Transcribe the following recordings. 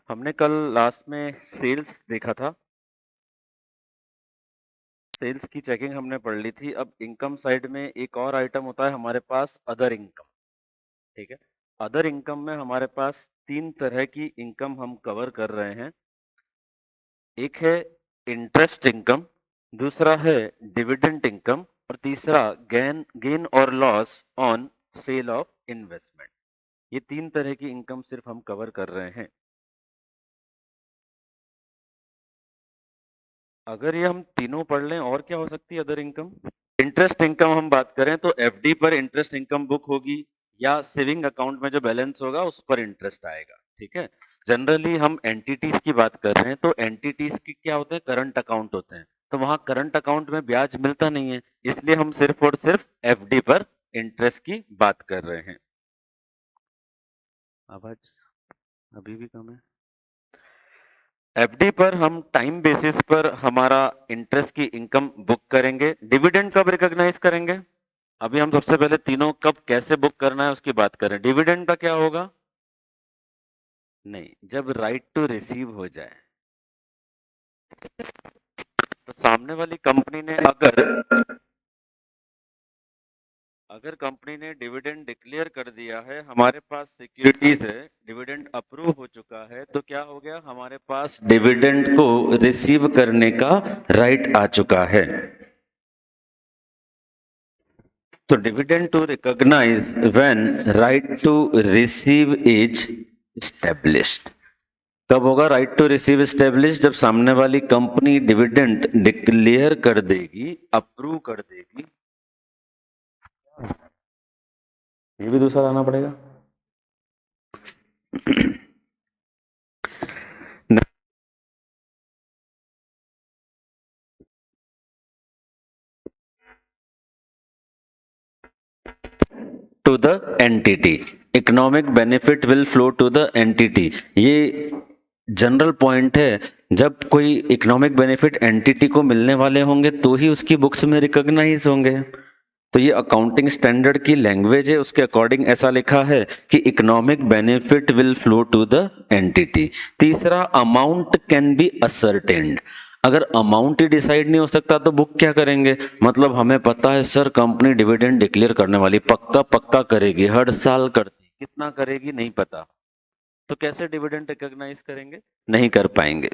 हमने कल लास्ट में सेल्स देखा था। सेल्स की चेकिंग हमने पढ़ ली थी। अब इनकम साइड में एक और आइटम होता है हमारे पास, अदर इनकम। ठीक है। अदर इनकम में हमारे पास तीन तरह की इनकम हम कवर कर रहे हैं। एक है इंटरेस्ट इनकम, दूसरा है डिविडेंड इनकम और तीसरा गेन गेन और loss on sale of investment. ये तीन तरह की इनकम सिर्फ हम कवर कर रहे हैं। अगर ये हम तीनों पढ़ लें और क्या हो सकती है अदर इनकम। इंटरेस्ट इनकम हम बात करें तो एफडी पर इंटरेस्ट इनकम बुक होगी या सेविंग अकाउंट में जो बैलेंस होगा उस पर इंटरेस्ट आएगा। ठीक है। जनरली हम एंटिटीज की बात कर रहे हैं तो एंटिटीज की क्या होते हैं, करंट अकाउंट होते हैं। तो वहां करंट अकाउंट में ब्याज मिलता नहीं है, इसलिए हम सिर्फ और सिर्फ एफडी पर इंटरेस्ट की बात कर रहे हैं। आवाज अभी भी कम है। एफडी पर हम टाइम बेसिस पर हमारा इंटरेस्ट की इनकम बुक करेंगे। डिविडेंड कब रिकॉग्नाइज करेंगे? अभी हम सबसे पहले तीनों कब कैसे बुक करना है उसकी बात करें। डिविडेंड का क्या होगा? नहीं, जब राइट टू रिसीव हो जाए। तो सामने वाली कंपनी ने अगर कंपनी ने डिविडेंड डिक्लेयर कर दिया है, हमारे पास सिक्योरिटीज है, डिविडेंड अप्रूव हो चुका है, तो क्या हो गया, हमारे पास डिविडेंड को रिसीव करने का राइट आ चुका है। तो dividend to recognise when right to receive is established. कब होगा राइट टू रिसीव एस्टेब्लिश? जब सामने वाली कंपनी डिविडेंड डिक्लेयर कर देगी, अप्रूव कर देगी। ये भी दूसरा लाना पड़ेगा। To the entity, economic benefit will flow to the entity. ये जनरल पॉइंट है। जब कोई इकोनॉमिक बेनिफिट एंटिटी को मिलने वाले होंगे तो ही उसकी बुक्स में रिकॉग्नाइज होंगे। तो ये अकाउंटिंग स्टैंडर्ड की लैंग्वेज है, उसके अकॉर्डिंग ऐसा लिखा है कि economic benefit will flow to the entity. तीसरा, अमाउंट कैन बी असर्टेन्ड। अगर अमाउंट ही डिसाइड नहीं हो सकता तो बुक क्या करेंगे? मतलब हमें पता है सर कंपनी डिविडेंड डिक्लेयर करने वाली, पक्का पक्का करेगी, हर साल करती, कितना करेगी नहीं पता, तो कैसे डिविडेंड रिकॉग्नाइज करेंगे? नहीं कर पाएंगे।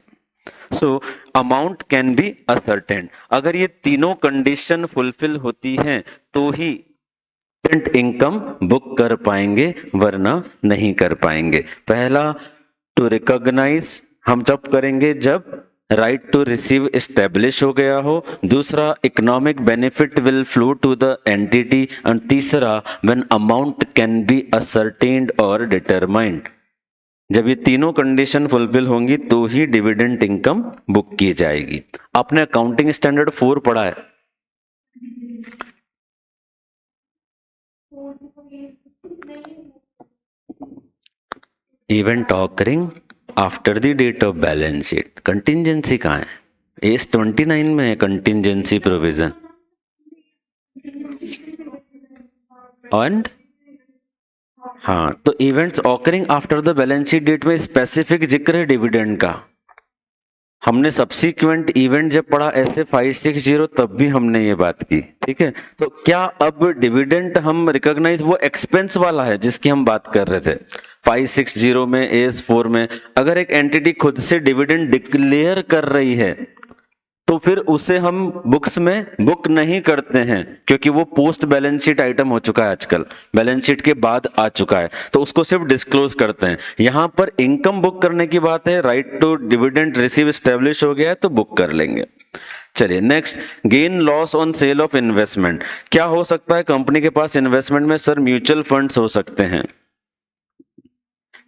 So amount can be ascertained. अगर ये तीनों कंडीशन फुलफिल होती हैं तो ही इनकम बुक कर पाएंगे, वरना नहीं कर पाएंगे। पहला, टू रिकॉग्नाइज हम तब करेंगे जब राइट टू रिसीव एस्टेब्लिश हो गया हो। दूसरा, economic benefit will flow to the entity. And तीसरा, when amount can be ascertained और डिटरमाइंड। जब ये तीनों कंडीशन फुलफिल होंगी तो ही डिविडेंड इनकम बुक की जाएगी। आपने अकाउंटिंग स्टैंडर्ड 4 पढ़ा है। Event occurring after the date of balance sheet. Contingency कहाँ है? एस 29 में है कंटिंजेंसी प्रोविजन। एंड हाँ, तो events occurring after the balance sheet date में स्पेसिफिक जिक्र है डिविडेंड का। हमने सब्सिक्वेंट इवेंट जब पढ़ा ऐसे 560 तब भी हमने ये बात की। ठीक है। तो क्या अब डिविडेंड हम रिकॉग्नाइज, वो एक्सपेंस वाला है जिसकी हम बात कर रहे थे 560 में, एस 4 में, अगर एक एंटिटी खुद से डिविडेंड डिक्लेयर कर रही है तो फिर उसे हम बुक्स में बुक नहीं करते हैं, क्योंकि वो पोस्ट बैलेंस शीट आइटम हो चुका है, आजकल बैलेंस शीट के बाद आ चुका है, तो उसको सिर्फ डिस्क्लोज करते हैं। यहां पर इनकम बुक करने की बात है, right to dividend receive establish हो गया है तो बुक कर लेंगे। चलिए next, gain loss on sale of investment. क्या हो सकता है कंपनी के पास इन्वेस्टमेंट में? सर म्यूचुअल फंड्स हो सकते हैं,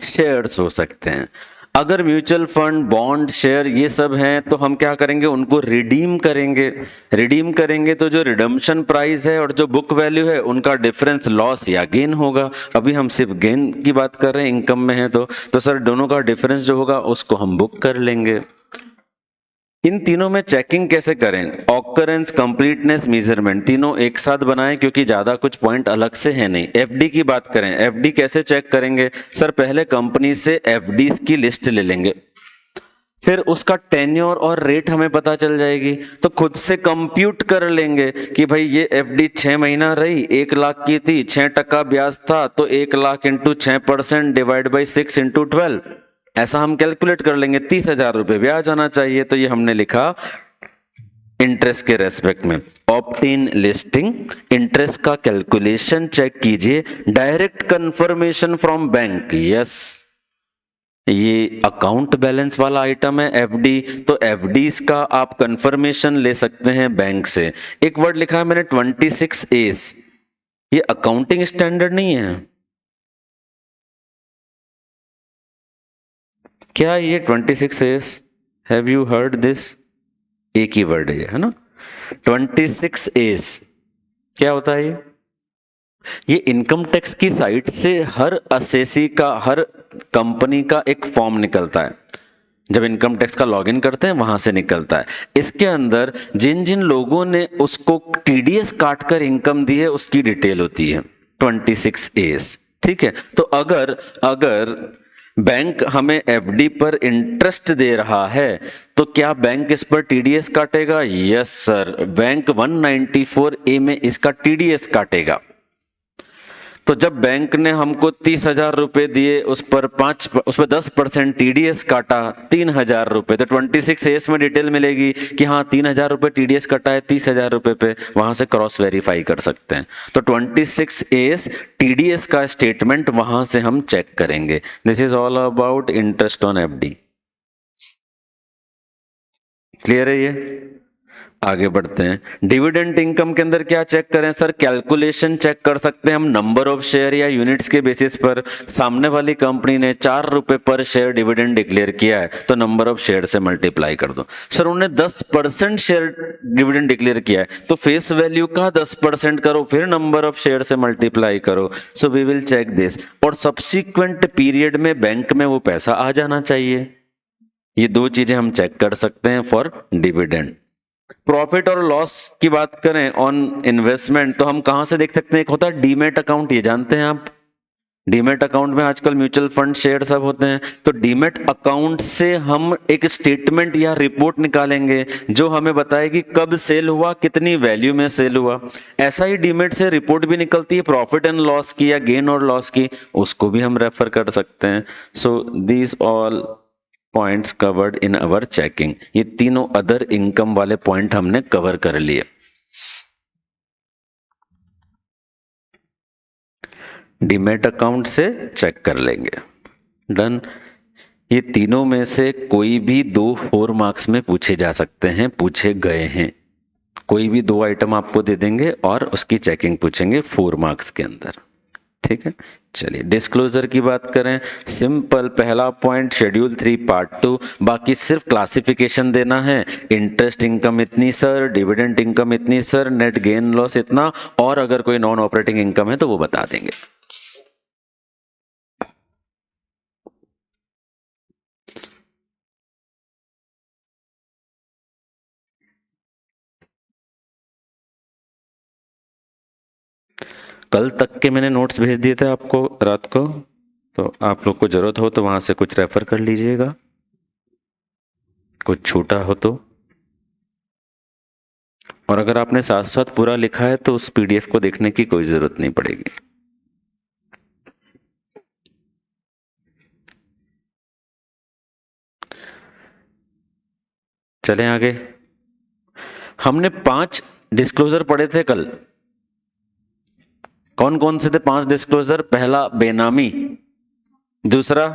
शेयर्स हो सकते हैं। अगर म्यूचुअल फंड, बॉन्ड, शेयर ये सब हैं तो हम क्या करेंगे, उनको रिडीम करेंगे। रिडीम करेंगे तो जो रिडम्पशन प्राइस है और जो बुक वैल्यू है उनका डिफरेंस लॉस या गेन होगा। अभी हम सिर्फ गेन की बात कर रहे हैं, इनकम में है तो सर दोनों का डिफरेंस जो होगा उसको हम बुक कर लेंगे। इन तीनों में चेकिंग कैसे करें? ऑकरेंस, कंप्लीटनेस, मेजरमेंट, तीनों एक साथ बनाएं क्योंकि ज्यादा कुछ पॉइंट अलग से है नहीं। एफडी की बात करें, एफडी कैसे चेक करेंगे? सर पहले कंपनी से एफडी की लिस्ट ले लेंगे, फिर उसका टेन्योर और रेट हमें पता चल जाएगी, तो खुद से कंप्यूट कर लेंगे कि भाई ये एफडी 6 महीना रही, 1 लाख की थी, 6% ब्याज था, तो 1 lakh into 6% divide by 6 into 12, ऐसा हम कैलकुलेट कर लेंगे। 30,000 रुपये ब्याज आना चाहिए, तो ये हमने लिखा इंटरेस्ट के रेस्पेक्ट में। ऑप्टेन लिस्टिंग, इंटरेस्ट का कैलकुलेशन चेक कीजिए, direct confirmation from bank, yes ये अकाउंट बैलेंस वाला आइटम है एफडी, तो एफडीज का आप कंफर्मेशन ले सकते हैं बैंक से। एक वर्ड लिखा है मैंने 26A's, ये अकाउंटिंग स्टैंडर्ड नहीं है क्या? ये 26A's, have you heard this? एक ही वर्ड है ना? 26A's क्या होता है ये इनकम टैक्स की साइट से हर असेसी का, हर कंपनी का एक फॉर्म निकलता है, जब इनकम टैक्स का लॉगिन करते हैं वहां से निकलता है। इसके अंदर जिन जिन लोगों ने उसको टीडीएस काटकर इनकम दी है उसकी डिटेल होती है 26A's, ठीक है? तो अगर बैंक हमें एफडी पर इंटरेस्ट दे रहा है तो क्या बैंक इस पर टीडीएस काटेगा? यस सर, बैंक 194A में इसका टीडीएस काटेगा। तो जब बैंक ने हमको 30,000 रुपए दिए, उस पर 10% टीडीएस काटा, 3,000 रुपए, तो 26A's में डिटेल मिलेगी कि हाँ 3,000 रुपए टीडीएस कटा है 30,000 रुपए पे, वहां से क्रॉस वेरीफाई कर सकते हैं। तो 26A's टीडीएस का स्टेटमेंट वहां से हम चेक करेंगे। This is all about interest on FD. Clear है ये? आगे बढ़ते हैं। डिविडेंड इनकम के अंदर क्या चेक करें? सर कैलकुलेशन चेक कर सकते हैं हम नंबर ऑफ शेयर या यूनिट्स के बेसिस पर। सामने वाली कंपनी ने 4 रुपए पर शेयर डिविडेंड डिक्लेयर किया है, तो नंबर ऑफ शेयर से मल्टीप्लाई कर दो। सर उन्होंने 10% शेयर डिविडेंड डिक्लेयर किया है, तो फेस वैल्यू का 10% करो, फिर नंबर ऑफ शेयर से मल्टीप्लाई करो। So we will check this, और सब्सिक्वेंट पीरियड में बैंक में वो पैसा आ जाना चाहिए। ये दो चीजें हम चेक कर सकते हैं फॉर डिविडेंड। प्रॉफिट और लॉस की बात करें ऑन इन्वेस्टमेंट, तो हम कहां से देख सकते हैं? एक होता है डीमेट अकाउंट, ये जानते हैं आप? डीमेट अकाउंट में आजकल म्यूचुअल फंड शेयर सब होते हैं, तो डीमेट अकाउंट से हम एक स्टेटमेंट या रिपोर्ट निकालेंगे जो हमें बताएगी कब सेल हुआ, कितनी वैल्यू में सेल हुआ। ऐसा ही डीमेट से रिपोर्ट भी निकलती है प्रॉफिट एंड लॉस की या गेन और लॉस की, उसको भी हम रेफर कर सकते हैं। So these all points covered in our checking. ये तीनों अदर इनकम वाले पॉइंट हमने कवर कर लिए। डीमेट अकाउंट से चेक कर लेंगे, डन। ये तीनों में से कोई भी 2 4 मार्क्स में पूछे जा सकते हैं, पूछे गए हैं। कोई भी 2 आइटम आपको दे देंगे और उसकी चेकिंग पूछेंगे 4 मार्क्स के अंदर, ठीक है? चलिए डिस्क्लोजर की बात करें, सिंपल पहला पॉइंट शेड्यूल 3 पार्ट 2, बाकी सिर्फ क्लासिफिकेशन देना है। इंटरेस्ट इनकम इतनी सर, डिविडेंड इनकम इतनी सर, नेट गेन लॉस इतना, और अगर कोई नॉन ऑपरेटिंग इनकम है तो वो बता देंगे। कल तक के मैंने नोट्स भेज दिए थे आपको रात को, तो आप लोग को जरूरत हो तो वहां से कुछ रेफर कर लीजिएगा, कुछ छूटा हो तो। और अगर आपने साथ साथ पूरा लिखा है तो उस पीडीएफ को देखने की कोई जरूरत नहीं पड़ेगी। चलें आगे। हमने 5 डिस्क्लोजर पढ़े थे कल। कौन कौन से थे 5 डिस्क्लोजर? पहला बेनामी, दूसरा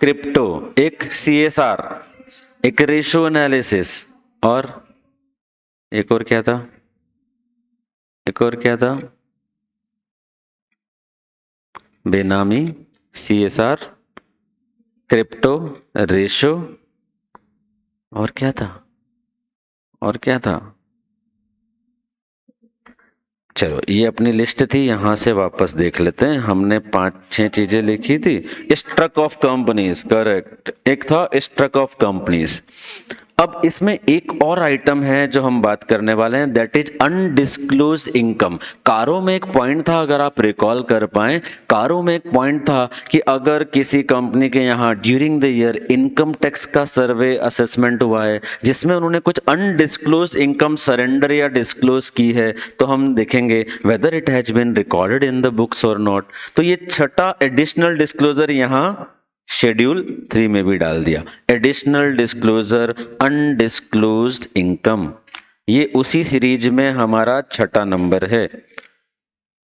क्रिप्टो, एक सीएसआर, एक रेशो एनालिसिस, और एक और क्या था? एक और क्या था? बेनामी, सीएसआर, क्रिप्टो, रेशो, और क्या था? और क्या था? चलो ये अपनी लिस्ट थी, यहां से वापस देख लेते हैं। हमने 5-6 चीजें लिखी थी। स्ट्रक ऑफ कंपनीज, करेक्ट, एक था स्ट्रक ऑफ कंपनीज। अब इसमें एक और आइटम है जो हम बात करने वाले हैं, दैट इज अनडिस्क्लोज्ड इनकम। कारों में एक पॉइंट था, अगर आप रिकॉल कर पाए, कारों में एक पॉइंट था कि अगर किसी कंपनी के यहाँ during the year income tax का सर्वे असेसमेंट हुआ है जिसमें उन्होंने कुछ अनडिस्क्लोज्ड इनकम सरेंडर या डिस्क्लोज की है, तो हम देखेंगे whether it has been recorded in the books और नॉट। तो ये छठा एडिशनल डिस्क्लोजर यहाँ शेड्यूल 3 में भी डाल दिया, एडिशनल डिस्क्लोजर अनडिस्क्लोज्ड इनकम। ये उसी सीरीज में हमारा छठा नंबर है।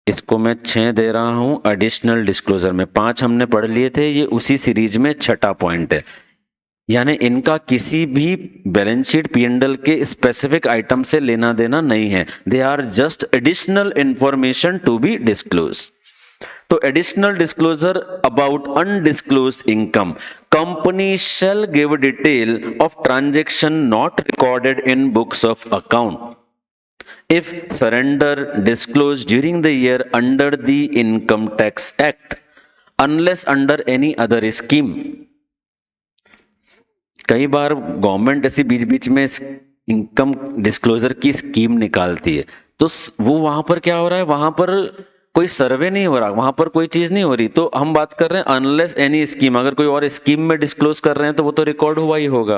इसको मैं 6 दे रहा हूं एडिशनल डिस्क्लोजर में, 5 हमने पढ़ लिए थे, ये उसी सीरीज में छठा पॉइंट है। यानी इनका किसी भी बैलेंस शीट पी&एल के स्पेसिफिक आइटम से लेना देना नहीं है, they are just additional information to be disclose. तो additional disclosure about undisclosed income, company shall give detail of transaction not recorded in books of account if surrender disclose during the year under the income tax act unless under any other scheme. कई बार government ऐसी बीच बीच में income disclosure की scheme निकालती है, तो वो वहां पर क्या हो रहा है, वहां पर कोई सर्वे नहीं हो रहा, वहां पर कोई चीज नहीं हो रही, तो हम बात कर रहे हैं अनलेस एनी स्कीम। अगर कोई और स्कीम में डिस्क्लोज कर रहे हैं तो वो तो रिकॉर्ड हुआ ही होगा।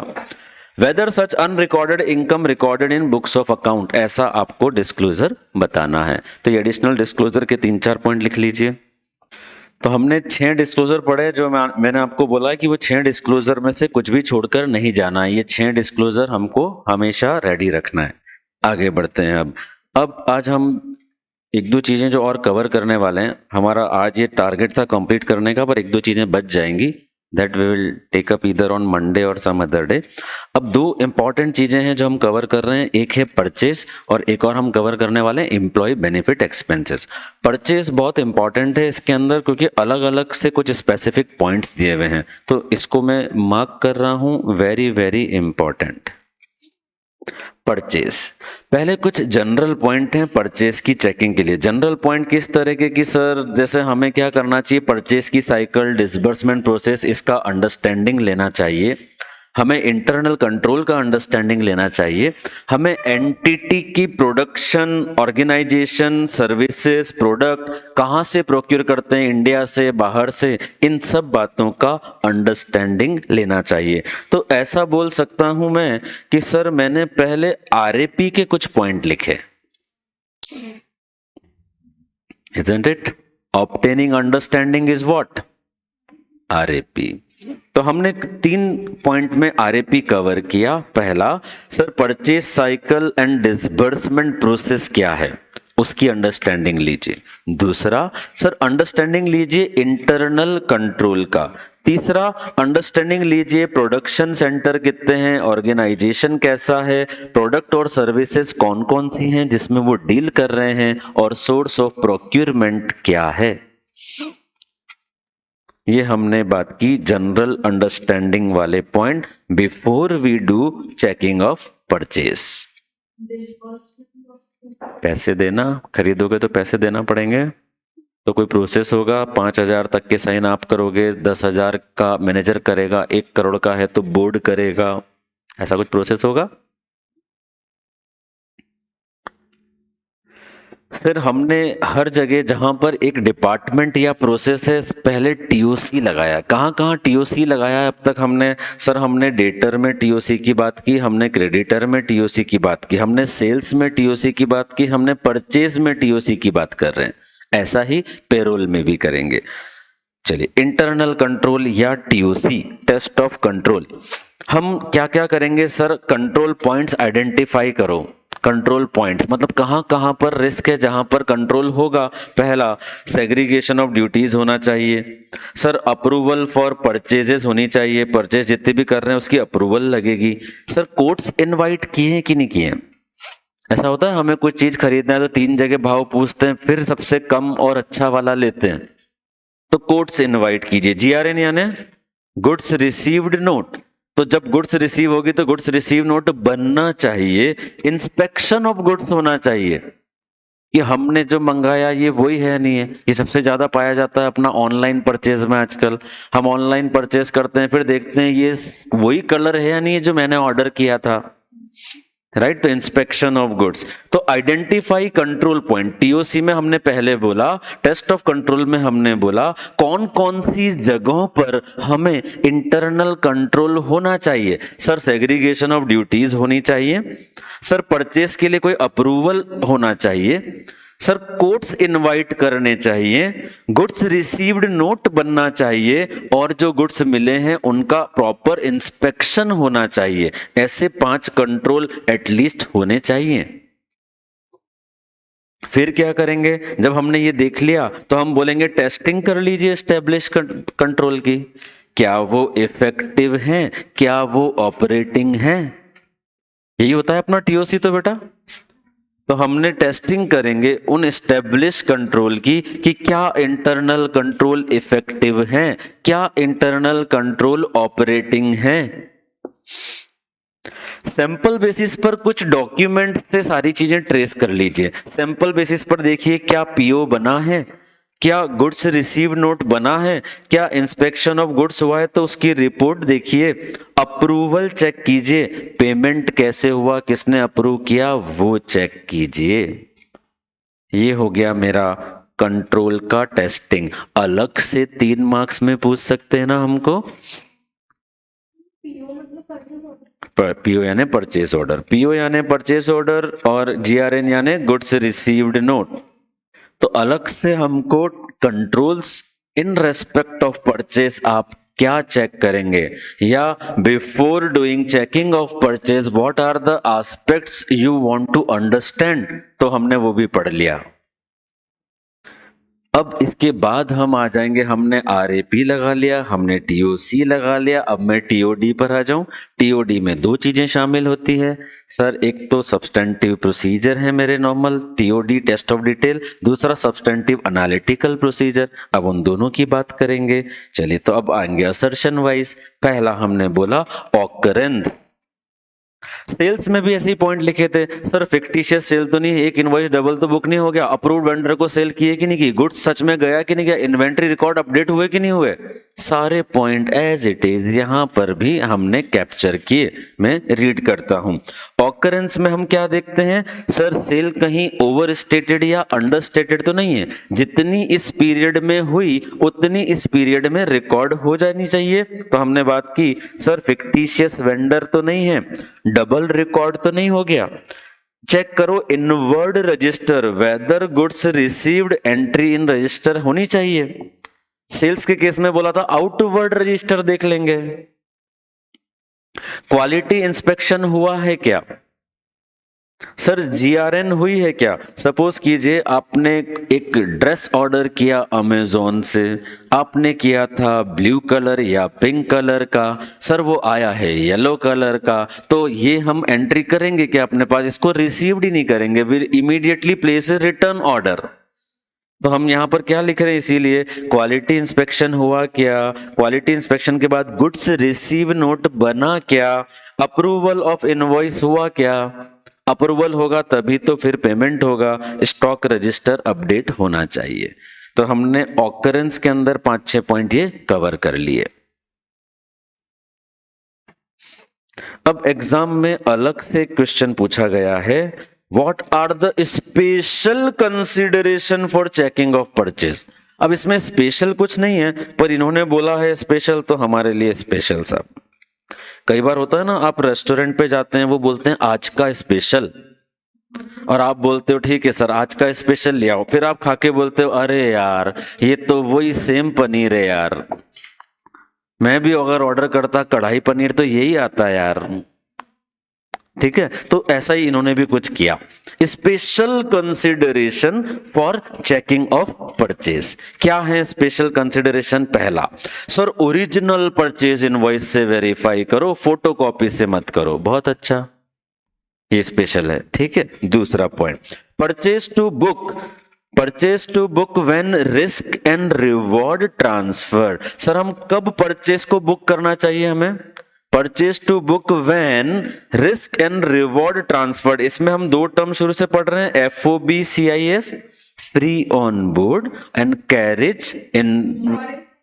Whether such unrecorded income recorded in books of account, ऐसा आपको डिस्क्लोजर बताना है। तो ये एडिशनल डिस्क्लोजर के 3-4 पॉइंट लिख लीजिए। तो हमने 6 डिस्क्लोजर पढ़े, जो मैंने आपको बोला कि वो 6 डिस्क्लोजर में से कुछ भी छोड़कर नहीं जाना है। ये 6 डिस्क्लोजर हमको हमेशा रेडी रखना है। आगे बढ़ते हैं। अब आज हम 1-2 चीजें जो और कवर करने वाले हैं, हमारा आज ये टारगेट था कंप्लीट करने का, पर 1-2 चीजें बच जाएंगी, that we will take up either on Monday और सम अदर डे। अब 2 इंपॉर्टेंट चीजें हैं जो हम कवर कर रहे हैं, एक है परचेज और एक और हम कवर करने वाले हैं एम्प्लॉय बेनिफिट एक्सपेंसेस। परचेज बहुत इंपॉर्टेंट है इसके अंदर, क्योंकि अलग अलग से कुछ स्पेसिफिक पॉइंट्स दिए हुए हैं, तो इसको मैं मार्क कर रहा हूं, वेरी वेरी इंपॉर्टेंट। परचेज, पहले कुछ जनरल पॉइंट हैं परचेज की चेकिंग के लिए। जनरल पॉइंट किस तरह के कि सर जैसे हमें क्या करना चाहिए, परचेज की साइकिल, डिसबर्समेंट प्रोसेस, इसका अंडरस्टैंडिंग लेना चाहिए, हमें इंटरनल कंट्रोल का अंडरस्टैंडिंग लेना चाहिए, हमें एंटिटी की प्रोडक्शन, ऑर्गेनाइजेशन, सर्विसेज, प्रोडक्ट कहाँ से प्रोक्योर करते हैं, इंडिया से, बाहर से, इन सब बातों का अंडरस्टैंडिंग लेना चाहिए। तो ऐसा बोल सकता हूं मैं कि सर मैंने पहले आरएपी के कुछ पॉइंट लिखे, isn't it? Obtaining understanding is what? RAP. तो हमने 3 पॉइंट में आरएपी कवर किया। पहला, sir purchase cycle and disbursement process क्या है, उसकी अंडरस्टैंडिंग लीजिए। दूसरा, सर अंडरस्टैंडिंग लीजिए इंटरनल कंट्रोल का। तीसरा, अंडरस्टैंडिंग लीजिए प्रोडक्शन सेंटर कितने हैं, ऑर्गेनाइजेशन कैसा है, प्रोडक्ट और सर्विसेज कौन कौन सी हैं जिसमें वो डील कर रहे हैं, और सोर्स ऑफ प्रोक्यूरमेंट क्या है। ये हमने बात की जनरल अंडरस्टैंडिंग वाले point before we do checking of purchase. पैसे देना, खरीदोगे तो पैसे देना पड़ेंगे, तो कोई प्रोसेस होगा, 5,000 तक के साइन आप करोगे, 10,000 का मैनेजर करेगा, 1 करोड़ का है तो बोर्ड करेगा, ऐसा कुछ प्रोसेस होगा। फिर हमने हर जगह जहां पर एक डिपार्टमेंट या प्रोसेस है पहले टीओसी लगाया। कहां कहां टीओसी लगाया अब तक हमने, सर हमने डेटर में टीओसी की बात की, हमने क्रेडिटर में टीओसी की बात की, हमने सेल्स में टीओसी की बात की, हमने परचेज में टीओसी की बात कर रहे हैं, ऐसा ही पेरोल में भी करेंगे। चलिए, इंटरनल कंट्रोल या टीओसी, टेस्ट ऑफ कंट्रोल, हम क्या क्या करेंगे सर, कंट्रोल पॉइंट्स आइडेंटिफाई करो। कंट्रोल पॉइंट्स मतलब कहां कहां पर रिस्क है जहां पर कंट्रोल होगा। पहला, सेग्रीगेशन ऑफ ड्यूटीज होना चाहिए। सर अप्रूवल फॉर परचेजेस होनी चाहिए, परचेज जितने भी कर रहे हैं उसकी अप्रूवल लगेगी। सर कोर्ट्स इनवाइट किए हैं कि नहीं किए हैं। ऐसा होता है हमें कोई चीज खरीदना है तो 3 जगह भाव पूछते हैं, फिर सबसे कम और अच्छा वाला लेते हैं, तो कोर्ट्स इनवाइट कीजिए। जीआरएन यानी गुड्स रिसीव्ड नोट, तो जब गुड्स रिसीव होगी तो गुड्स रिसीव नोट बनना चाहिए, इंस्पेक्शन ऑफ गुड्स होना चाहिए। कि हमने जो मंगाया ये वही है नहीं है। ये सबसे ज्यादा पाया जाता है अपना ऑनलाइन परचेज में। आजकल हम ऑनलाइन परचेज करते हैं, फिर देखते हैं ये वही कलर है या नहीं है जो मैंने ऑर्डर किया था, राइट। तो इंस्पेक्शन ऑफ गुड्स, तो आइडेंटिफाई कंट्रोल पॉइंट, टीओसी में हमने पहले बोला, टेस्ट ऑफ कंट्रोल में हमने बोला कौन कौन सी जगहों पर हमें इंटरनल कंट्रोल होना चाहिए। सर सेग्रीगेशन ऑफ ड्यूटीज होनी चाहिए, सर परचेस के लिए कोई अप्रूवल होना चाहिए, सर कोर्ट्स इनवाइट करने चाहिए, गुड्स रिसीव्ड नोट बनना चाहिए, और जो गुड्स मिले हैं उनका प्रॉपर इंस्पेक्शन होना चाहिए। ऐसे 5 कंट्रोल एटलीस्ट होने चाहिए। फिर क्या करेंगे, जब हमने ये देख लिया तो हम बोलेंगे टेस्टिंग कर लीजिए एस्टेब्लिश कंट्रोल की, क्या वो इफेक्टिव हैं, क्या वो ऑपरेटिंग हैं। यही होता है अपना टीओसी तो बेटा। तो हमने टेस्टिंग करेंगे उन एस्टेब्लिश कंट्रोल की कि क्या इंटरनल कंट्रोल इफेक्टिव हैं, क्या इंटरनल कंट्रोल ऑपरेटिंग हैं। सैंपल बेसिस पर कुछ डॉक्यूमेंट से सारी चीजें ट्रेस कर लीजिए। सैंपल बेसिस पर देखिए क्या पीओ बना है, क्या गुड्स रिसीव नोट बना है, क्या इंस्पेक्शन ऑफ गुड्स हुआ है तो उसकी रिपोर्ट देखिए, अप्रूवल चेक कीजिए, पेमेंट कैसे हुआ, किसने अप्रूव किया वो चेक कीजिए। ये हो गया मेरा कंट्रोल का टेस्टिंग। अलग से 3 मार्क्स में पूछ सकते हैं ना हमको। पीओ यानी परचेज ऑर्डर, पीओ यानी परचेज ऑर्डर, और जीआरएन यानी गुड्स रिसीव्ड नोट। तो अलग से हमको controls in respect of purchase आप क्या चेक करेंगे, या before doing checking of purchase what are the aspects you want to understand, तो हमने वो भी पढ़ लिया। अब इसके बाद हम आ जाएंगे, हमने आरएपी लगा लिया, हमने टीओसी लगा लिया। अब मैं टीओडी पर आ जाऊं। टीओडी में 2 चीजें शामिल होती है सर, एक तो सब्सटेंटिव प्रोसीजर है मेरे normal TOD test of detail, दूसरा सब्सटेंटिव एनालिटिकल प्रोसीजर। अब उन दोनों की बात करेंगे। चलिए तो अब आएंगे असर्शन वाइज। पहला हमने बोला ऑकरेंस। सेल्स में भी ऐसे ही पॉइंट लिखे थे सर, फिक्टिशियस सेल तो नहीं, एक इनवॉइस डबल तो बुक नहीं हो गया, अप्रूव्ड वेंडर को सेल किए कि नहीं की, गुड्स सच में गया कि नहीं गया, इन्वेंट्री रिकॉर्ड अपडेट हुए कि नहीं हुए, सारे पॉइंट एज इट इज यहां पर भी हमने कैप्चर किए। मैं रीड करता हूं। ऑकरेंस में हम क्या देखते हैं सर, सेल कहीं ओवर स्टेटेड या अंडर स्टेटेड तो नहीं है, जितनी इस पीरियड में हुई उतनी इस पीरियड में रिकॉर्ड हो जानी चाहिए। तो हमने बात की सर फिक्टिशियस वेंडर तो नहीं है, डबल रिकॉर्ड तो नहीं हो गया। चेक करो inward register, whether goods received entry in register होनी चाहिए। सेल्स के केस में बोला था आउटवर्ड रजिस्टर देख लेंगे। क्वालिटी इंस्पेक्शन हुआ है क्या सर, जीआरएन हुई है क्या। सपोज कीजिए आपने एक ड्रेस ऑर्डर किया अमेजोन से, आपने किया था ब्लू कलर या पिंक कलर का, सर वो आया है येलो कलर का, तो ये हम एंट्री करेंगे क्या अपने पास, इसको रिसीव्ड ही नहीं करेंगे, will immediately place a return order. तो हम यहां पर क्या लिख रहे हैं, इसीलिए क्वालिटी इंस्पेक्शन हुआ क्या, क्वालिटी इंस्पेक्शन के बाद गुड्स रिसीव नोट बना क्या, अप्रूवल ऑफ इनवॉइस हुआ क्या, अप्रूवल होगा तभी तो फिर पेमेंट होगा, स्टॉक रजिस्टर अपडेट होना चाहिए। तो हमने ऑकरेंस के अंदर 5-6 पॉइंट ये कवर कर लिए। अब एग्जाम में अलग से क्वेश्चन पूछा गया है, what are the special consideration for checking of purchase. अब इसमें स्पेशल कुछ नहीं है, पर इन्होंने बोला है स्पेशल, तो हमारे लिए स्पेशल। साहब कई बार होता है ना, आप रेस्टोरेंट पे जाते हैं, वो बोलते हैं आज का स्पेशल, और आप बोलते हो ठीक है सर आज का स्पेशल ले आओ, फिर आप खाके बोलते हो अरे यार ये तो वही सेम पनीर है यार, मैं भी अगर ऑर्डर करता कढ़ाई पनीर तो यही आता है यार। ठीक है, तो ऐसा ही इन्होंने भी कुछ किया। Special consideration for checking of purchase, क्या है स्पेशल कंसिडरेशन। पहला सर ओरिजिनल परचेज इनवॉइस से वेरीफाई करो, फोटोकॉपी से मत करो। बहुत अच्छा, ये स्पेशल है। ठीक है, दूसरा point purchase to book when risk and reward transfer. Sir हम कब परचेज को बुक करना चाहिए हमें, purchase to book when risk and reward transferred, इसमें हम दो टर्म शुरू से पढ़ रहे हैं, FOBCIF, free on board, and carriage in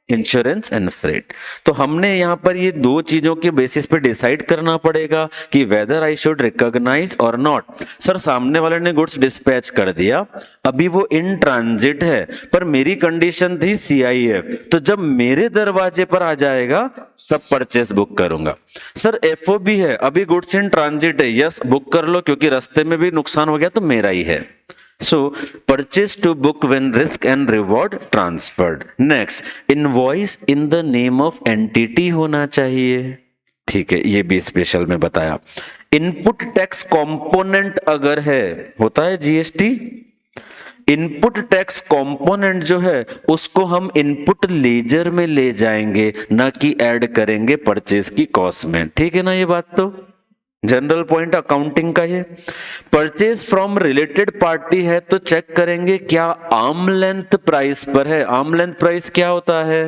insurance and freight. तो हमने यहाँ पर ये दो चीजों के बेसिस पे डिसाइड करना पड़ेगा कि वेदर आई शुड रिकॉग्नाइज और नॉट। सर सामने वाले ने गुड्स डिस्पैच कर दिया, अभी वो इन ट्रांजिट है, पर मेरी कंडीशन थी CIF, तो जब मेरे दरवाजे पर आ जाएगा तब परचेस बुक करूंगा। सर FOB है, अभी गुड्स इन ट्रांजिट है, यस बुक कर लो, क्योंकि रास्ते में भी नुकसान हो गया तो मेरा ही है। So purchase to book when risk and reward transferred. Next, invoice in the name of entity होना चाहिए, ठीक है, ये भी स्पेशल में बताया। इनपुट टैक्स कंपोनेंट अगर है, होता है GST, इनपुट टैक्स कंपोनेंट जो है उसको हम इनपुट लेजर में ले जाएंगे, ना कि ऐड करेंगे परचेज की कॉस्ट में, ठीक है ना, ये बात तो जनरल पॉइंट अकाउंटिंग का है। परचेज फ्रॉम रिलेटेड पार्टी है तो चेक करेंगे क्या आर्म लेंथ प्राइस पर है। आर्म लेंथ प्राइस क्या होता है?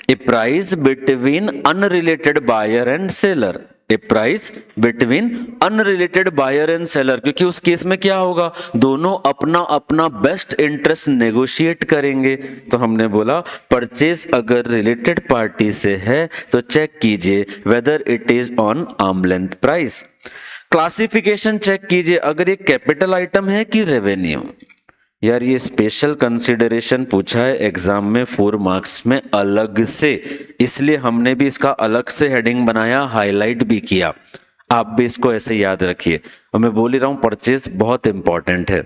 A price between unrelated buyer and seller, a price between unrelated buyer and seller, क्योंकि उस केस में क्या होगा, दोनों अपना अपना बेस्ट इंटरेस्ट नेगोशिएट करेंगे। तो हमने बोला परचेज अगर रिलेटेड पार्टी से है तो चेक कीजिए whether it is on arm length price. Classification check कीजिए, अगर ये कैपिटल आइटम है कि रेवेन्यू। यार ये स्पेशल कंसिडरेशन पूछा है एग्जाम में 4 मार्क्स में अलग से, इसलिए हमने भी इसका अलग से हेडिंग बनाया, हाईलाइट भी किया। आप भी इसको ऐसे याद रखिए, और मैं बोल ही रहा हूं परचेज बहुत इंपॉर्टेंट है।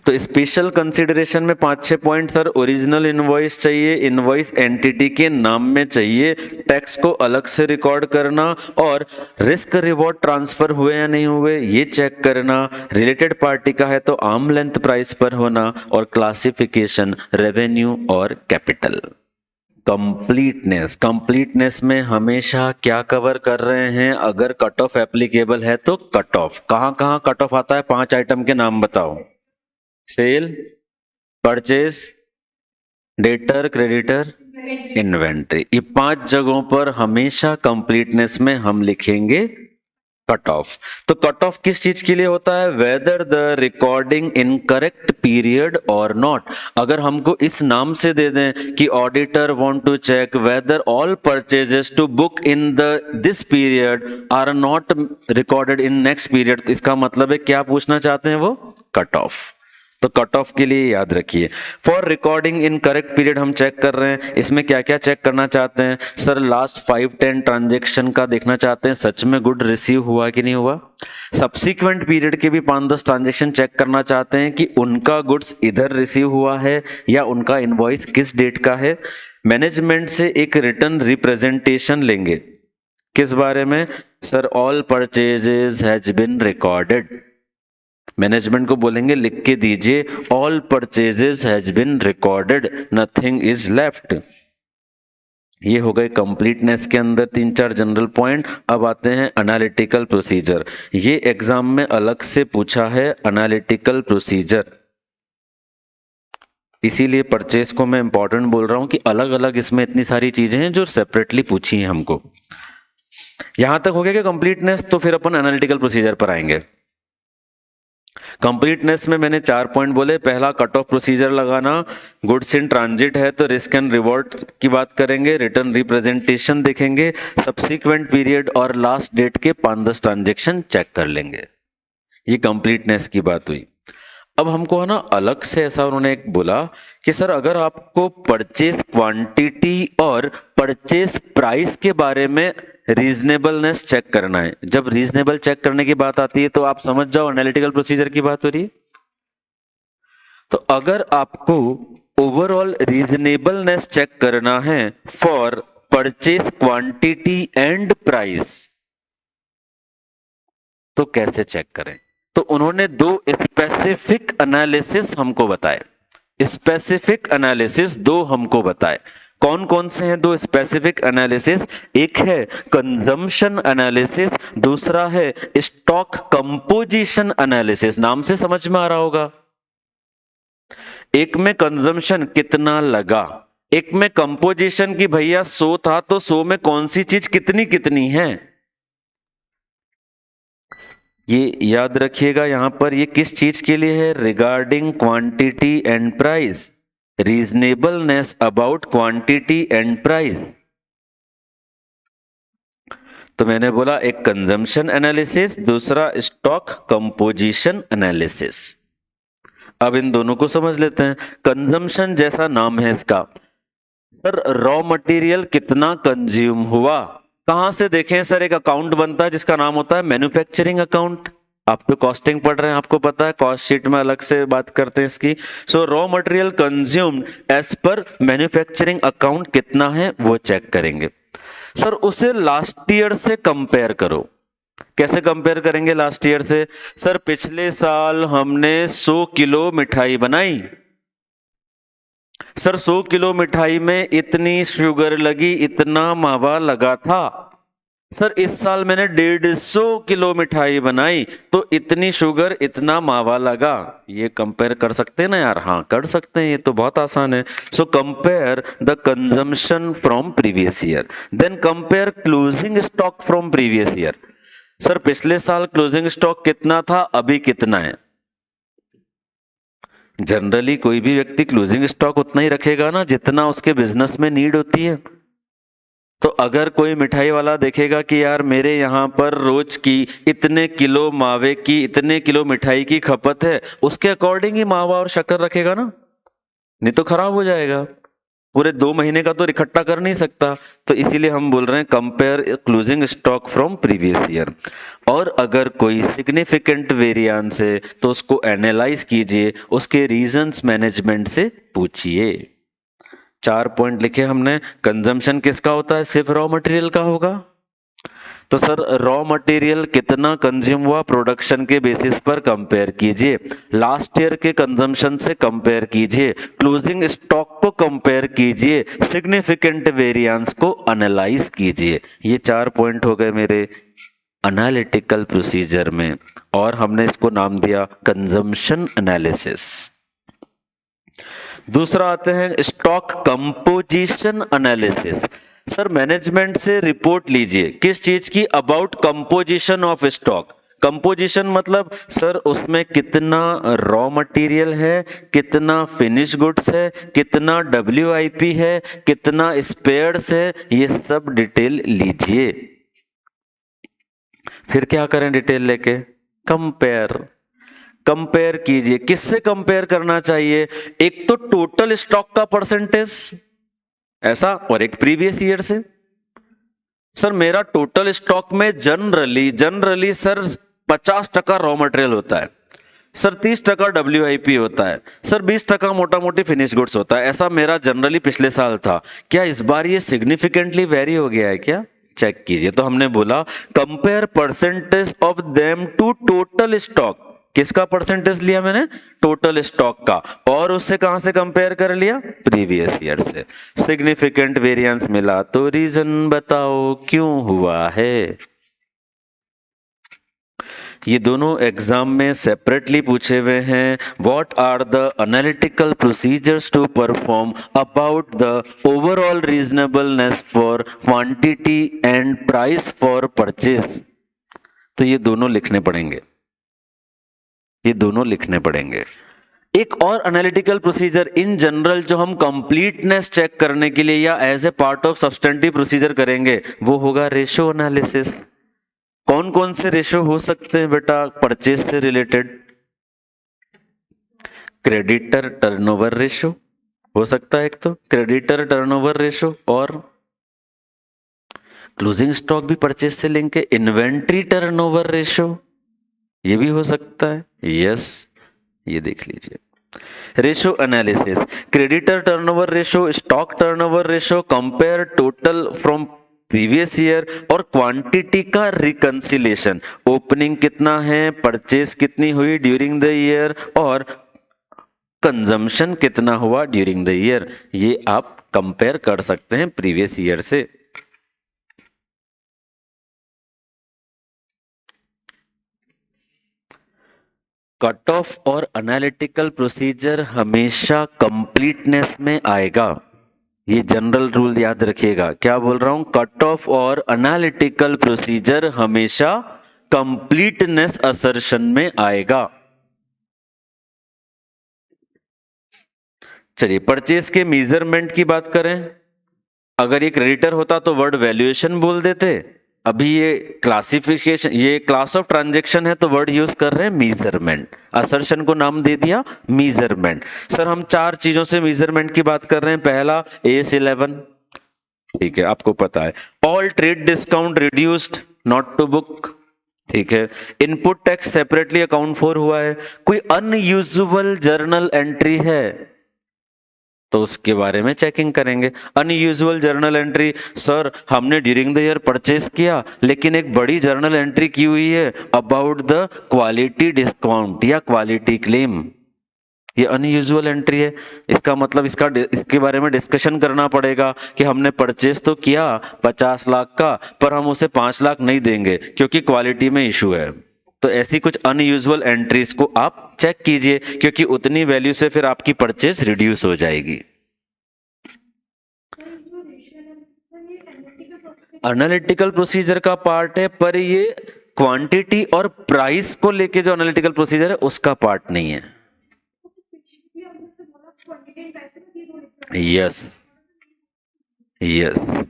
तो स्पेशल कंसिडरेशन में 5-6 पॉइंट सर, ओरिजिनल इनवॉइस चाहिए, इनवॉइस एंटिटी के नाम में चाहिए, टैक्स को अलग से रिकॉर्ड करना, और रिस्क रिवॉर्ड ट्रांसफर हुए या नहीं हुए ये चेक करना, रिलेटेड पार्टी का है तो आर्म लेंथ प्राइस पर होना, और क्लासिफिकेशन रेवेन्यू और कैपिटल। कंप्लीटनेस, कंप्लीटनेस में हमेशा क्या कवर कर रहे हैं, अगर कट ऑफ एप्लीकेबल है तो कट ऑफ, कहां कट ऑफ आता है, 5 आइटम के नाम बताओ, sale, purchase, debtor, creditor, inventory, ये 5 जगहों पर हमेशा कंप्लीटनेस में हम लिखेंगे कट ऑफ। तो कट ऑफ किस चीज के लिए होता है? Whether the recording in correct period और नॉट। अगर हमको इस नाम से दे दें कि auditor want to check whether all purchases to book in this period are not recorded in next period, इसका मतलब है क्या पूछना चाहते हैं वो? Cut off. तो कट ऑफ के लिए याद रखिए, for recording in correct period हम चेक कर रहे हैं, इसमें क्या क्या चेक करना चाहते हैं सर? लास्ट 5-10 ट्रांजेक्शन का देखना चाहते हैं, सच में गुड रिसीव हुआ कि नहीं हुआ। सब्सिक्वेंट पीरियड के भी 5-10 ट्रांजेक्शन चेक करना चाहते हैं कि उनका गुड्स इधर रिसीव हुआ है या उनका इनवॉइस किस डेट का है। मैनेजमेंट से एक रिटर्न रिप्रेजेंटेशन लेंगे, किस बारे में सर? All purchases has been recorded. Management को बोलेंगे लिख के दीजिए all purchases has been recorded, nothing is left. ये हो गए कंप्लीटनेस के अंदर 3-4 जनरल पॉइंट। अब आते हैं एनालिटिकल प्रोसीजर। ये एग्जाम में अलग से पूछा है एनालिटिकल प्रोसीजर, इसीलिए परचेज को मैं इंपॉर्टेंट बोल रहा हूं कि अलग अलग इसमें इतनी सारी चीजें हैं जो सेपरेटली पूछी हैं हमको। यहां तक हो गया कि कंप्लीटनेस, तो फिर अपन एनालिटिकल प्रोसीजर पर आएंगे। कंप्लीटनेस में मैंने 4 पॉइंट बोले। पहला कट ऑफ प्रोसीजर लगाना, गुड्स इन ट्रांजिट है तो रिस्क एंड रिवॉर्ड की बात करेंगे, रिटर्न रिप्रेजेंटेशन देखेंगे, सब्सिक्वेंट पीरियड और लास्ट डेट के 5-10 ट्रांजेक्शन चेक कर लेंगे। ये कंप्लीटनेस की बात हुई। अब हमको है ना अलग से ऐसा उन्होंने एक बोला कि सर अगर आपको परचेज क्वांटिटी और परचेज प्राइस के बारे में रीजनेबलनेस चेक करना है, जब रीजनेबल चेक करने की बात आती है तो आप समझ जाओ एनालिटिकल प्रोसीजर की बात हो रही है। तो अगर आपको ओवरऑल रीजनेबलनेस चेक करना है for purchase quantity and price, तो कैसे चेक करें? तो उन्होंने 2 स्पेसिफिक एनालिसिस हमको बताए, स्पेसिफिक एनालिसिस 2 हमको बताए। कौन कौन से हैं 2 स्पेसिफिक एनालिसिस? एक है कंजम्पशन एनालिसिस, दूसरा है स्टॉक कंपोजिशन एनालिसिस। नाम से समझ में आ रहा होगा, एक में कंजम्पशन कितना लगा, एक में कंपोजिशन की भैया 100 था, तो 100 में कौन सी चीज कितनी कितनी है, ये याद रखिएगा। यहां पर ये किस चीज के लिए है, regarding quantity and price, reasonableness about quantity and price. तो मैंने बोला एक कंजम्पशन एनालिसिस, दूसरा स्टॉक कंपोजिशन एनालिसिस। अब इन दोनों को समझ लेते हैं। कंजम्पशन जैसा नाम है इसका, सर रॉ मटेरियल कितना कंज्यूम हुआ, कहां से देखें सर, एक अकाउंट बनता है जिसका नाम होता है मैन्युफैक्चरिंग अकाउंट। आप तो कॉस्टिंग पढ़ रहे हैं, आपको पता है, कॉस्ट शीट में अलग से बात करते हैं इसकी। So raw material consumed as per manufacturing account कितना है वो चेक करेंगे। सर उसे लास्ट ईयर से कंपेयर करो। कैसे कंपेयर करेंगे लास्ट ईयर से, सर पिछले साल हमने 100 किलो मिठाई बनाई, सर 100 किलो मिठाई में इतनी शुगर लगी, इतना मावा लगा था। सर इस साल मैंने 150 किलो मिठाई बनाई, तो इतनी शुगर इतना मावा लगा। ये कंपेयर कर सकते हैं ना यार, हाँ कर सकते हैं, ये तो बहुत आसान है। So compare the consumption from previous year, then compare closing stock from previous year. Sir पिछले साल क्लोजिंग स्टॉक कितना था, अभी कितना है। जनरली कोई भी व्यक्ति क्लोजिंग स्टॉक उतना ही रखेगा ना जितना उसके बिजनेस में नीड होती है। तो अगर कोई मिठाई वाला देखेगा कि यार मेरे यहाँ पर रोज की इतने किलो मावे की, इतने किलो मिठाई की खपत है, उसके अकॉर्डिंग ही मावा और शक्कर रखेगा ना, नहीं तो खराब हो जाएगा। पूरे 2 महीने का तो इकट्ठा कर नहीं सकता। तो इसीलिए हम बोल रहे हैं compare closing stock from previous year. और अगर कोई सिग्निफिकेंट वेरिएंस है तो उसको एनालाइज कीजिए, उसके रीजंस मैनेजमेंट से पूछिए। 4 पॉइंट लिखे हमने। कंजम्पशन किसका होता है, सिर्फ रॉ मटेरियल का होगा। तो सर रॉ मटेरियल कितना कंज्यूम हुआ, प्रोडक्शन के बेसिस पर कंपेयर कीजिए, लास्ट ईयर के कंजम्पशन से कंपेयर कीजिए, क्लोजिंग स्टॉक को कंपेयर कीजिए, सिग्निफिकेंट वेरिएंस को एनालाइज कीजिए। ये 4 पॉइंट हो गए मेरे एनालिटिकल प्रोसीजर में, और हमने इसको नाम दिया कंजम्पशन एनालिसिस। दूसरा आते हैं stock composition analysis. Sir management से रिपोर्ट लीजिए, किस चीज की, about composition of stock. Composition मतलब सर उसमें कितना रॉ मटेरियल है, कितना फिनिश गुड्स है, कितना WIP है, कितना स्पेयर्स है, ये सब डिटेल लीजिए। फिर क्या करें डिटेल लेके, कंपेयर। कंपेयर कीजिए, किससे कंपेयर करना चाहिए, एक तो टोटल स्टॉक का परसेंटेज ऐसा, और एक प्रीवियस ईयर से। सर मेरा टोटल स्टॉक में जनरली सर 50% रॉ मटेरियल होता है, सर 30% WIP होता है, सर 20% मोटा मोटी फिनिश गुड्स होता है। ऐसा मेरा जनरली पिछले साल था। क्या इस बार ये सिग्निफिकेंटली वेरी हो गया है क्या, चेक कीजिए। तो हमने बोला compare percentage of them to total stock. किसका परसेंटेज लिया मैंने, टोटल स्टॉक का, और उससे कहां से कंपेयर कर लिया, प्रीवियस ईयर से। सिग्निफिकेंट वेरिएंस मिला तो रीजन बताओ क्यों हुआ है। ये दोनों एग्जाम में सेपरेटली पूछे हुए हैं। What are the analytical procedures to perform about the overall reasonableness for quantity and price for purchase. तो ये दोनों लिखने पड़ेंगे, ये दोनों लिखने पड़ेंगे। एक और एनालिटिकल प्रोसीजर इन जनरल जो हम कंप्लीटनेस चेक करने के लिए या as a part of substantive procedure करेंगे, वो होगा रेशो एनालिसिस। कौन कौन से रेशो हो सकते हैं बेटा परचेज से रिलेटेड, क्रेडिटर टर्नओवर रेशो हो सकता है एक, तो क्रेडिटर टर्नओवर रेशो, और क्लोजिंग स्टॉक भी परचेज से लिंक है, इन्वेंट्री टर्नओवर रेशो ये भी हो सकता है। यस, ये देख लीजिए। Ratio analysis, creditor turnover ratio, stock turnover ratio, compare total from previous year, और क्वांटिटी का रिकंसिलेशन, ओपनिंग कितना है, परचेज कितनी हुई ड्यूरिंग द ईयर, और कंजम्पशन कितना हुआ ड्यूरिंग द ईयर। ये आप कंपेयर कर सकते हैं प्रीवियस ईयर से। कट ऑफ और एनालिटिकल प्रोसीजर हमेशा कंप्लीटनेस में आएगा। ये जनरल रूल याद रखिएगा। क्या बोल रहा हूं? कट ऑफ और एनालिटिकल प्रोसीजर हमेशा कंप्लीटनेस असर्शन में आएगा। चलिए परचेज के मेजरमेंट की बात करें, अगर ये क्रेडिटर होता तो वर्ड वैल्यूएशन बोल देते, अभी ये क्लासिफिकेशन, ये क्लास ऑफ ट्रांजैक्शन है तो वर्ड यूज कर रहे हैं मेजरमेंट, असर्शन को नाम दे दिया मेजरमेंट। सर हम चार चीजों से मेजरमेंट की बात कर रहे हैं। पहला AS11, ठीक है आपको पता है। All trade discount reduced not to book, ठीक है। Input tax separately account for हुआ है। कोई अनयूजुअल जर्नल एंट्री है तो उसके बारे में चेकिंग करेंगे। अनयूजुअल जर्नल एंट्री, सर हमने ड्यूरिंग द ईयर परचेस किया लेकिन एक बड़ी जर्नल एंट्री की हुई है अबाउट द क्वालिटी डिस्काउंट या क्वालिटी क्लेम, ये अनयूजुअल एंट्री है। इसका मतलब इसके बारे में डिस्कशन करना पड़ेगा कि हमने परचेस तो किया 50 लाख का, पर हम उसे 5 लाख नहीं देंगे क्योंकि क्वालिटी में इशू है। तो ऐसी कुछ अनयूजुअल एंट्रीज को आप चेक कीजिए क्योंकि उतनी वैल्यू से फिर आपकी परचेस रिड्यूस हो जाएगी। एनालिटिकल प्रोसीजर का पार्ट है, पर ये क्वांटिटी और प्राइस को लेके जो एनालिटिकल प्रोसीजर है उसका पार्ट नहीं है। Yes yes.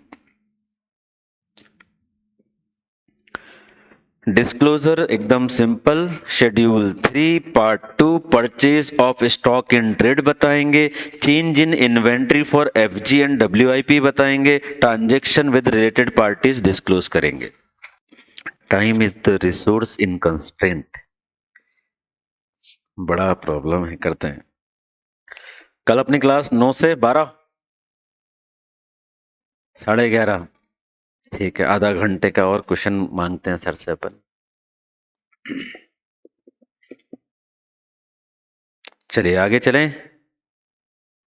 डिस्क्लोजर एकदम simple. Schedule 3 part 2 purchase of stock in trade बताएंगे। Change in inventory for FG and WIP बताएंगे। Transaction with related parties disclose करेंगे। Time is the resource in constraint, बड़ा problem है, करते हैं। कल अपनी क्लास 9 से 12, 11:30, ठीक है। आधा घंटे का और क्वेश्चन मांगते हैं सर से अपन। चलिए आगे चलें।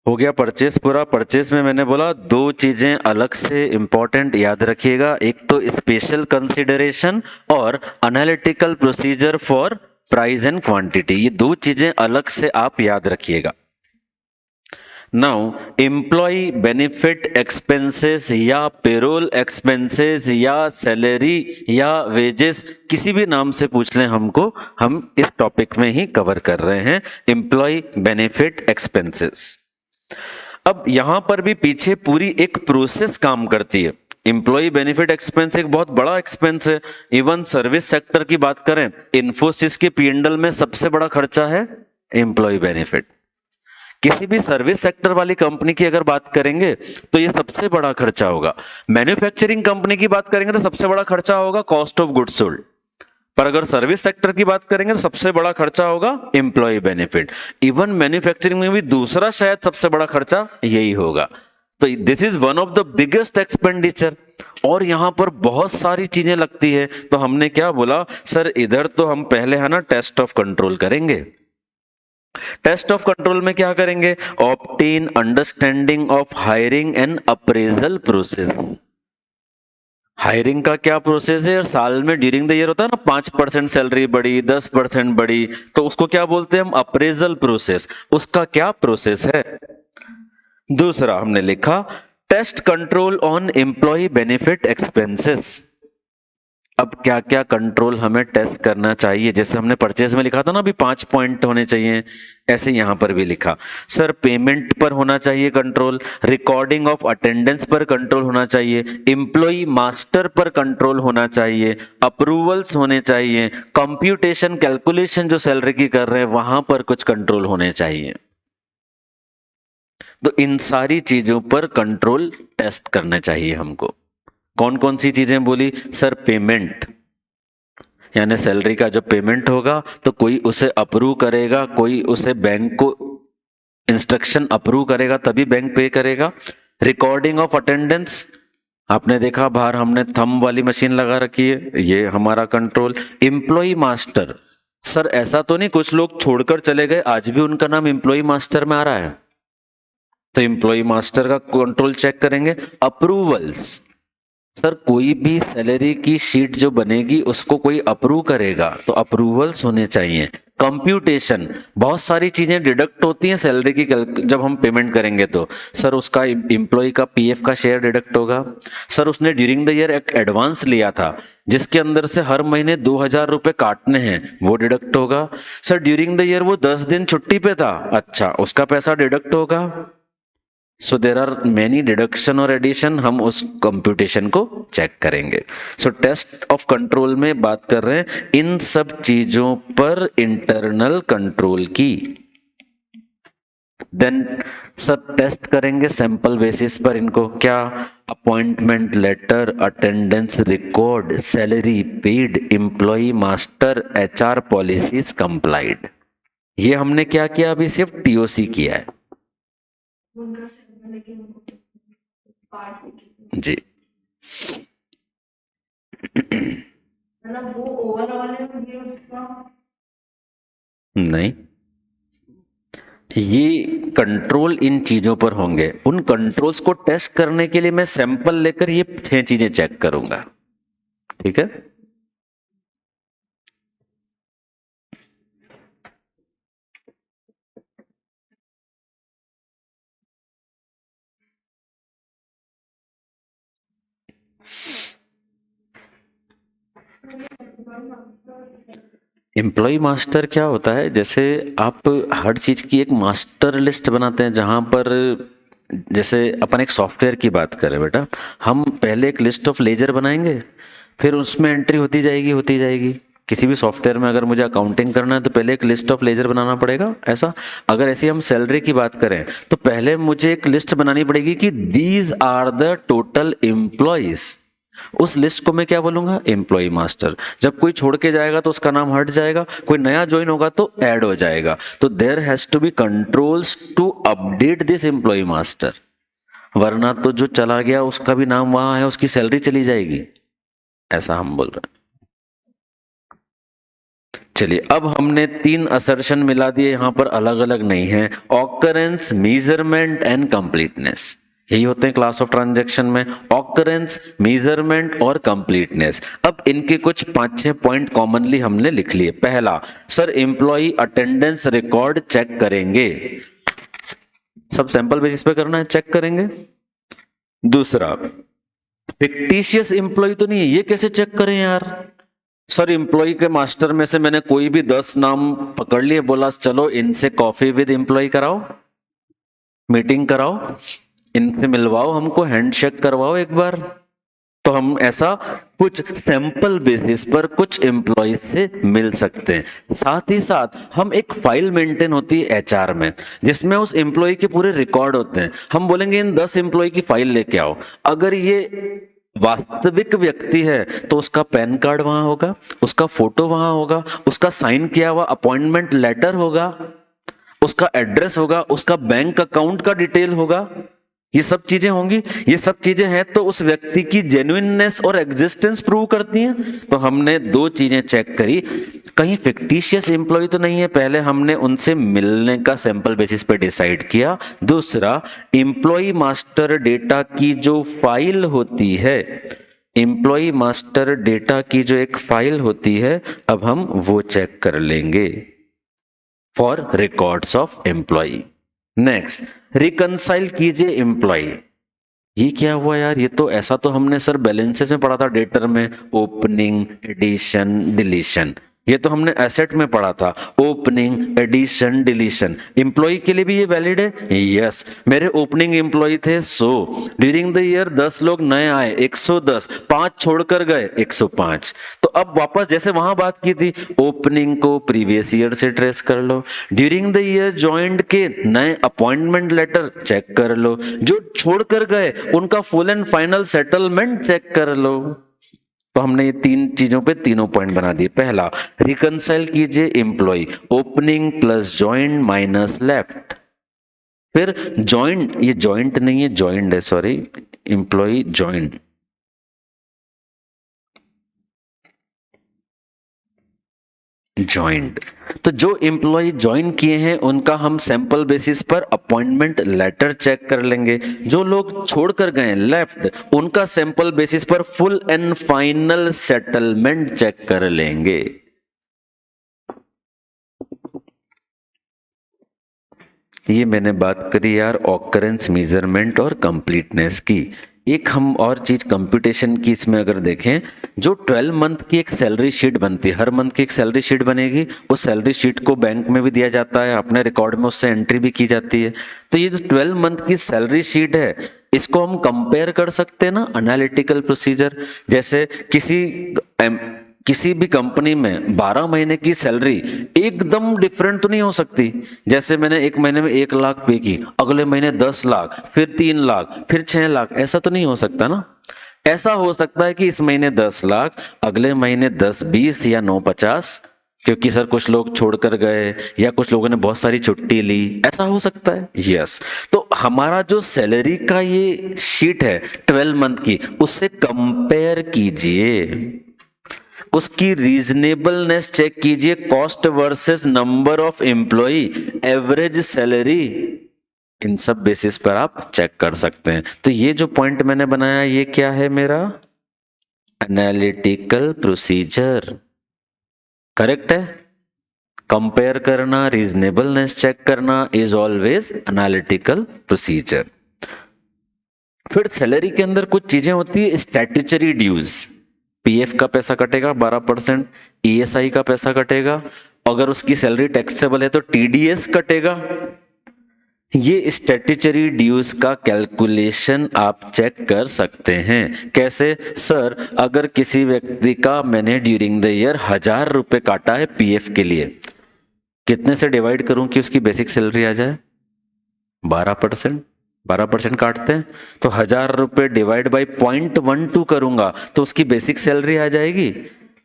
हो गया परचेस पूरा। परचेस में मैंने बोला दो चीजें अलग से इंपॉर्टेंट याद रखिएगा, एक तो स्पेशल कंसिडरेशन और analytical procedure for price and quantity, ये दो चीजें अलग से आप याद रखिएगा। नाउ एम्प्लॉय बेनिफिट एक्सपेंसेस या पेरोल एक्सपेंसेस या सैलरी या वेजेस, किसी भी नाम से पूछ लें हमको, हम इस टॉपिक में ही कवर कर रहे हैं एम्प्लॉय बेनिफिट एक्सपेंसेस। अब यहां पर भी पीछे पूरी एक प्रोसेस काम करती है। एम्प्लॉय बेनिफिट एक्सपेंस एक बहुत बड़ा एक्सपेंस है। इवन सर्विस सेक्टर की बात करें, इन्फोसिस के P&L में सबसे बड़ा खर्चा है एम्प्लॉय बेनिफिट। किसी भी सर्विस सेक्टर वाली कंपनी की अगर बात करेंगे तो ये सबसे बड़ा खर्चा होगा। मैन्युफैक्चरिंग कंपनी की बात करेंगे तो सबसे बड़ा खर्चा होगा कॉस्ट ऑफ गुड्स सोल्ड, पर अगर सर्विस सेक्टर की बात करेंगे तो सबसे बड़ा खर्चा होगा एम्प्लॉय बेनिफिट। इवन मैन्युफैक्चरिंग में भी दूसरा शायद सबसे बड़ा खर्चा यही होगा। तो this is one of the biggest expenditure, और यहां पर बहुत सारी चीजें लगती है। तो हमने क्या बोला, सर इधर तो हम पहले है ना टेस्ट ऑफ कंट्रोल करेंगे। टेस्ट ऑफ कंट्रोल में क्या करेंगे, obtain understanding of hiring and appraisal process. Hiring का क्या प्रोसेस है, और साल में ड्यूरिंग द ईयर होता है ना 5% सैलरी बढ़ी, 10% बढ़ी, तो उसको क्या बोलते हैं हम, अप्रेजल प्रोसेस। उसका क्या प्रोसेस है। दूसरा हमने लिखा test control on employee benefit expenses. अब क्या क्या कंट्रोल हमें टेस्ट करना चाहिए, जैसे हमने परचेज में लिखा था ना अभी 5 पॉइंट होने चाहिए, ऐसे यहां पर भी लिखा। सर पेमेंट पर होना चाहिए कंट्रोल, रिकॉर्डिंग ऑफ अटेंडेंस पर कंट्रोल होना चाहिए, एम्प्लॉय मास्टर पर कंट्रोल होना चाहिए, अप्रूवल्स होने चाहिए, कंप्यूटेशन कैलकुलेशन जो सैलरी की कर रहे हैं वहां पर कुछ कंट्रोल होने चाहिए। तो इन सारी चीजों पर कंट्रोल टेस्ट करना चाहिए हमको। कौन कौन सी चीजें बोली, सर पेमेंट, यानी सैलरी का जब पेमेंट होगा तो कोई उसे अप्रूव करेगा, कोई उसे बैंक को इंस्ट्रक्शन अप्रूव करेगा तभी बैंक पे करेगा। रिकॉर्डिंग ऑफ अटेंडेंस, आपने देखा बाहर हमने थंब वाली मशीन लगा रखी है, ये हमारा कंट्रोल। एम्प्लॉय मास्टर, सर ऐसा तो नहीं कुछ लोग छोड़कर चले गए आज भी उनका नाम एम्प्लॉय मास्टर में आ रहा है, तो एम्प्लॉय मास्टर का कंट्रोल चेक करेंगे। अप्रूवल्स, सर कोई भी सैलरी की शीट जो बनेगी उसको कोई अप्रूव करेगा तो अप्रूवल्स होने चाहिए। कंप्यूटेशन, बहुत सारी चीजें डिडक्ट होती हैं सैलरी की जब हम पेमेंट करेंगे तो सर उसका एम्प्लॉय का पीएफ का शेयर डिडक्ट होगा। सर उसने ड्यूरिंग द ईयर एक एडवांस लिया था जिसके अंदर से हर महीने 2,000 रुपए काटने हैं, वो डिडक्ट होगा। सर ड्यूरिंग द ईयर वो 10 दिन छुट्टी पे था, अच्छा उसका पैसा डिडक्ट होगा। सो देर आर मेनी डिडक्शन और एडिशन, हम उस कंप्यूटेशन को चेक करेंगे। सो टेस्ट ऑफ कंट्रोल में बात कर रहे हैं इन सब चीजों पर इंटरनल कंट्रोल की। देन सब टेस्ट करेंगे सैंपल बेसिस पर इनको, क्या? Appointment letter, attendance record, salary paid, employee master, HR policies complied. ये हमने क्या किया? अभी सिर्फ टीओसी किया है जी। मतलब वो ओवरऑल है ये उसका नहीं, ये कंट्रोल इन चीजों पर होंगे। उन कंट्रोल्स को टेस्ट करने के लिए मैं सैंपल लेकर ये 6 चीजें चेक करूंगा, ठीक है? एम्प्लॉय मास्टर क्या होता है? जैसे आप हर चीज की एक मास्टर लिस्ट बनाते हैं, जहां पर जैसे अपन एक सॉफ्टवेयर की बात करें बेटा, हम पहले एक लिस्ट ऑफ लेजर बनाएंगे, फिर उसमें एंट्री होती जाएगी। किसी भी सॉफ्टवेयर में अगर मुझे अकाउंटिंग करना है तो पहले एक लिस्ट ऑफ लेजर बनाना पड़ेगा, ऐसा। अगर ऐसे हम सैलरी की बात करें तो पहले मुझे एक लिस्ट बनानी पड़ेगी कि these are the total employees. उस लिस्ट को मैं क्या बोलूंगा? Employee master. जब कोई छोड़ के जाएगा तो उसका नाम हट जाएगा, कोई नया ज्वाइन होगा तो ऐड हो जाएगा। तो there has to be controls to update this employee master, वरना तो जो चला गया उसका भी नाम वहां है, उसकी सैलरी चली जाएगी, ऐसा हम बोल रहे हैं। चलिए, अब हमने 3 असर्शन मिला दिए, यहां पर अलग अलग नहीं है। ऑकरेंस, मेजरमेंट एंड कंप्लीटनेस, यही होते हैं क्लास ऑफ ट्रांजैक्शन में, ऑकरेंस, मेजरमेंट और कंप्लीटनेस। अब इनके कुछ 5-6 पॉइंट कॉमनली हमने लिख लिए। पहला, sir employee attendance record check करेंगे, सब सैंपल बेसिस पे करना है, चेक करेंगे। दूसरा, फिक्टिशियस एम्प्लॉय तो नहीं है, ये कैसे चेक करें यार? सर एम्प्लॉय के मास्टर में से मैंने कोई भी 10 नाम पकड़ लिए, बोला चलो इनसे कॉफी विद एम्प्लॉय कराओ, मीटिंग कराओ, इनसे मिलवाओ, हमको हैंडशेक करवाओ एक बार। तो हम ऐसा कुछ सैंपल बेसिस पर कुछ एम्प्लॉय से मिल सकते हैं। साथ ही साथ हम एक फाइल मेंटेन होती है एचआर में, जिसमें उस एम्प्लॉय के पूरे रिकॉर्ड होते हैं। हम बोलेंगे इन 10 एम्प्लॉय की फाइल लेके आओ, अगर ये वास्तविक व्यक्ति है तो उसका पैन कार्ड वहां होगा, उसका फोटो वहां होगा, उसका साइन किया हुआ अपॉइंटमेंट लेटर होगा, उसका एड्रेस होगा, उसका बैंक अकाउंट का डिटेल होगा, ये सब चीजें होंगी। ये सब चीजें हैं तो उस व्यक्ति की जेन्युइननेस और एग्जिस्टेंस प्रूव करती हैं। तो हमने 2 चीजें चेक करी, कहीं फिक्टिशियस एम्प्लॉय तो नहीं है, पहले हमने उनसे मिलने का सैंपल बेसिस पे डिसाइड किया। दूसरा, एम्प्लॉय मास्टर डेटा की जो फाइल होती है, एम्प्लॉय मास्टर डेटा की जो एक फाइल होती है, अब हम वो चेक कर लेंगे for records of employee. Next, reconcile कीजिए एम्प्लॉय। ये क्या हुआ यार? ये तो ऐसा तो हमने सर बैलेंसेस में पढ़ा था, डेटर में ओपनिंग, एडिशन, डिलीशन। ये तो हमने एसेट में पढ़ा था, ओपनिंग, एडिशन, डिलीशन। एम्प्लॉय के लिए भी ये वैलिड है? यस। मेरे ओपनिंग एम्प्लॉय थे 100, ड्यूरिंग द ईयर 10 लोग नए आए 110, 5 छोड़कर गए 105। तो अब वापस जैसे वहां बात की थी, ओपनिंग को प्रीवियस ईयर से ट्रेस कर लो, ड्यूरिंग द ईयर ज्वाइंट के नए अपॉइंटमेंट लेटर चेक कर लो, जो छोड़कर गए उनका full and final settlement check कर लो। तो हमने ये 3 चीजों पे तीनों पॉइंट बना दिए। पहला, रिकंसाइल कीजिए employee, opening plus joined minus left. फिर ज्वाइंट, ये ज्वाइंट नहीं है, ज्वाइंट है, सॉरी, एम्प्लॉय ज्वाइंट। ज्वाइंट। तो जो एम्प्लॉय ज्वाइन किए हैं उनका हम सैंपल बेसिस पर अपॉइंटमेंट लेटर चेक कर लेंगे। जो लोग छोड़कर गए लेफ्ट, उनका सैंपल बेसिस पर full and final settlement check कर लेंगे। ये मैंने बात करी यार ऑकरेंस मेजरमेंट और कंप्लीटनेस की। एक हम और चीज कंप्यूटेशन की इसमें अगर देखें, जो 12 मंथ की एक सैलरी शीट बनती है, हर मंथ की एक सैलरी शीट बनेगी, उस सैलरी शीट को बैंक में भी दिया जाता है, अपने रिकॉर्ड में उससे एंट्री भी की जाती है। तो ये जो 12 मंथ की सैलरी शीट है, इसको हम कंपेयर कर सकते हैं ना एनालिटिकल प्रोसीजर। जैसे किसी भी कंपनी में 12 महीने की सैलरी एकदम डिफरेंट तो नहीं हो सकती। जैसे मैंने एक महीने में 1 लाख पे की, अगले महीने 10 लाख, फिर 3 लाख, फिर 6 लाख, ऐसा तो नहीं हो सकता ना। ऐसा हो सकता है कि इस महीने 10 लाख, अगले महीने 10-20 या 9-50, क्योंकि सर कुछ लोग छोड़कर गए या कुछ लोगों ने बहुत सारी छुट्टी ली, ऐसा हो सकता है। यस, तो हमारा जो सैलरी का ये शीट है 12 मंथ की, उससे कंपेयर कीजिए, उसकी रीजनेबलनेस चेक कीजिए, cost versus number of employ, average salary, इन सब बेसिस पर आप चेक कर सकते हैं। तो ये जो पॉइंट मैंने बनाया, ये क्या है मेरा एनालिटिकल प्रोसीजर, करेक्ट है। कंपेयर करना, रीजनेबलनेस चेक करना इज ऑलवेज एनालिटिकल प्रोसीजर। फिर सैलरी के अंदर कुछ चीजें होती है, स्टैट्यूटरी ड्यूज, पीएफ का पैसा कटेगा 12%, ईएसआई का पैसा कटेगा, अगर उसकी सैलरी टैक्सेबल है तो टीडीएस कटेगा। ये स्टैट्यूटरी ड्यूज का कैलकुलेशन आप चेक कर सकते हैं। कैसे सर, अगर किसी व्यक्ति का मैंने ड्यूरिंग द ईयर 1000 रुपए काटा है पीएफ के लिए, कितने से डिवाइड करूं कि उसकी बेसिक सैलरी आ जाए? 12%। 12% काटते हैं तो 1000 रुपए डिवाइड बाई 0.12 करूंगा तो उसकी बेसिक सैलरी आ जाएगी,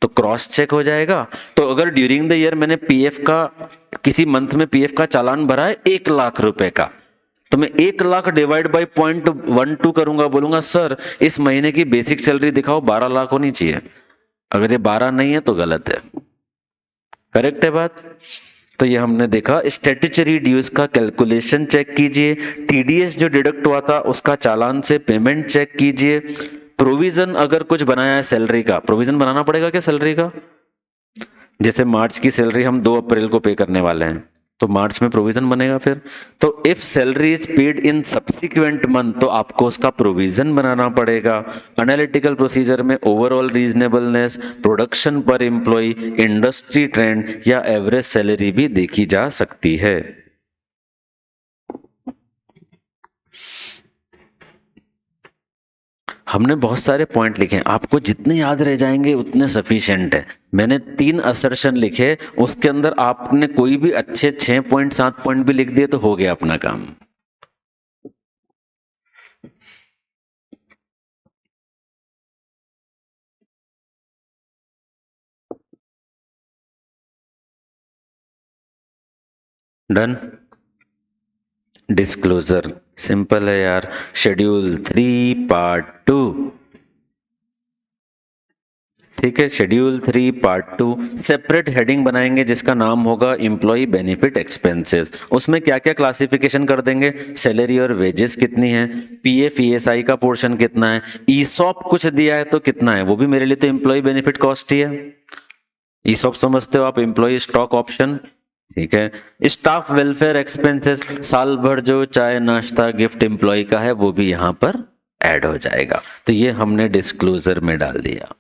तो क्रॉस चेक हो जाएगा। तो अगर ड्यूरिंग द ईयर मैंने पीएफ का, किसी मंथ में पीएफ का चालान भरा है 1 लाख रुपए का, तो मैं 1 लाख डिवाइड बाई 0.12 करूंगा, बोलूंगा सर इस महीने की बेसिक सैलरी दिखाओ, 12 लाख होनी चाहिए। अगर ये 12 नहीं है तो गलत है, करेक्ट है बात। तो ये हमने देखा, स्टैट्यूटरी ड्यूज का कैलकुलेशन चेक कीजिए, टीडीएस जो डिडक्ट हुआ था उसका चालान से पेमेंट चेक कीजिए, प्रोविजन अगर कुछ बनाया है सैलरी का, प्रोविजन बनाना पड़ेगा क्या सैलरी का? जैसे मार्च की सैलरी हम 2 अप्रैल को पे करने वाले हैं, तो मार्च में प्रोविजन बनेगा फिर। तो if salary is paid in subsequent month, तो आपको उसका प्रोविजन बनाना पड़ेगा। एनालिटिकल प्रोसीजर में ओवरऑल रीजनेबलनेस, प्रोडक्शन पर एम्प्लॉय, इंडस्ट्री ट्रेंड या एवरेज सैलरी भी देखी जा सकती है। हमने बहुत सारे पॉइंट लिखे हैं, आपको जितने याद रह जाएंगे उतने सफिशिएंट है। मैंने 3 असर्शन लिखे, उसके अंदर आपने कोई भी अच्छे 6 पॉइंट 7 पॉइंट भी लिख दिए तो हो गया अपना काम। डन। डिस्क्लोजर सिंपल है यार, शेड्यूल 3 पार्ट 2, ठीक है। शेड्यूल 3 पार्ट 2 सेपरेट हेडिंग बनाएंगे जिसका नाम होगा एम्प्लॉय बेनिफिट एक्सपेंसेस। उसमें क्या क्या क्लासिफिकेशन कर देंगे, सैलरी और वेजेस कितनी है, पीएफ ईएसआई का पोर्शन कितना है, ईसॉप कुछ दिया है तो कितना है, वो भी मेरे लिए तो एम्प्लॉय बेनिफिट कॉस्ट ही है। ईसॉप समझते हो आप, एम्प्लॉय स्टॉक ऑप्शन, ठीक है। स्टाफ वेलफेयर एक्सपेंसेस, साल भर जो चाय नाश्ता गिफ्ट एम्प्लॉय का है वो भी यहां पर ऐड हो जाएगा। तो ये हमने डिस्क्लोजर में डाल दिया।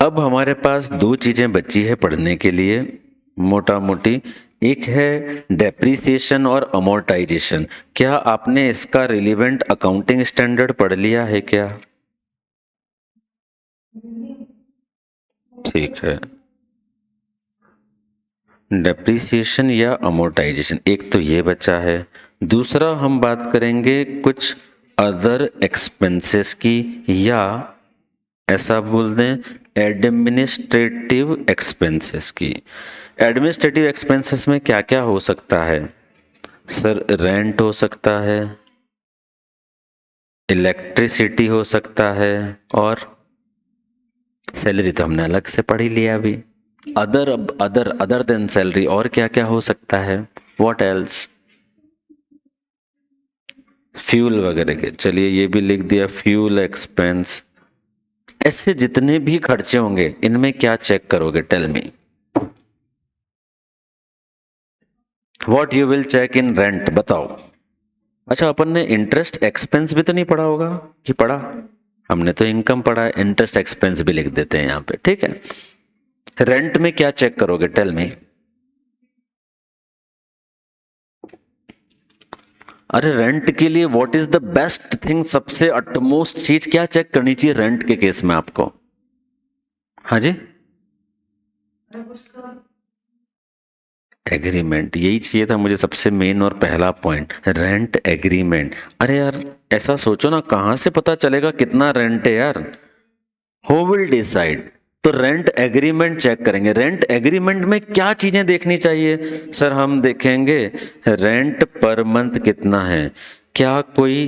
अब हमारे पास 2 चीजें बची है पढ़ने के लिए मोटा मोटी। एक है डेप्रिसिएशन और अमोर्टाइजेशन। क्या आपने इसका रिलेवेंट अकाउंटिंग स्टैंडर्ड पढ़ लिया है क्या? ठीक है, डेप्रिसिएशन या अमोर्टाइजेशन, एक तो ये बचा है। दूसरा हम बात करेंगे कुछ अदर एक्सपेंसेस की या ऐसा बोल दें एडमिनिस्ट्रेटिव एक्सपेंसेस की। एडमिनिस्ट्रेटिव एक्सपेंसेस में क्या क्या हो सकता है सर? रेंट हो सकता है, इलेक्ट्रिसिटी हो सकता है, और सैलरी तो हमने अलग से पढ़ ही लिया अभी। अदर देन सैलरी और क्या क्या हो सकता है? What else? फ्यूल वगैरह के, चलिए ये भी लिख दिया, फ्यूल एक्सपेंस। ऐसे जितने भी खर्चे होंगे इनमें क्या चेक करोगे? Tell me what you will check in rent, बताओ। अच्छा, अपन ने इंटरेस्ट एक्सपेंस भी तो नहीं पढ़ा होगा कि पढ़ा? हमने तो इनकम पढ़ा है, इंटरेस्ट एक्सपेंस भी लिख देते हैं यहाँ पे, ठीक है। रेंट में क्या चेक करोगे? Tell me. अरे रेंट के लिए what is the best thing, सबसे अटमोस्ट चीज क्या चेक करनी चाहिए रेंट के केस में आपको? हाँ जी, और उसका एग्रीमेंट, यही चाहिए था मुझे सबसे मेन और पहला पॉइंट, रेंट एग्रीमेंट। अरे यार ऐसा सोचो ना, कहां से पता चलेगा कितना रेंट है यार? Who will decide? तो रेंट एग्रीमेंट चेक करेंगे। रेंट एग्रीमेंट में क्या चीजें देखनी चाहिए सर? हम देखेंगे रेंट पर मंथ कितना है, क्या कोई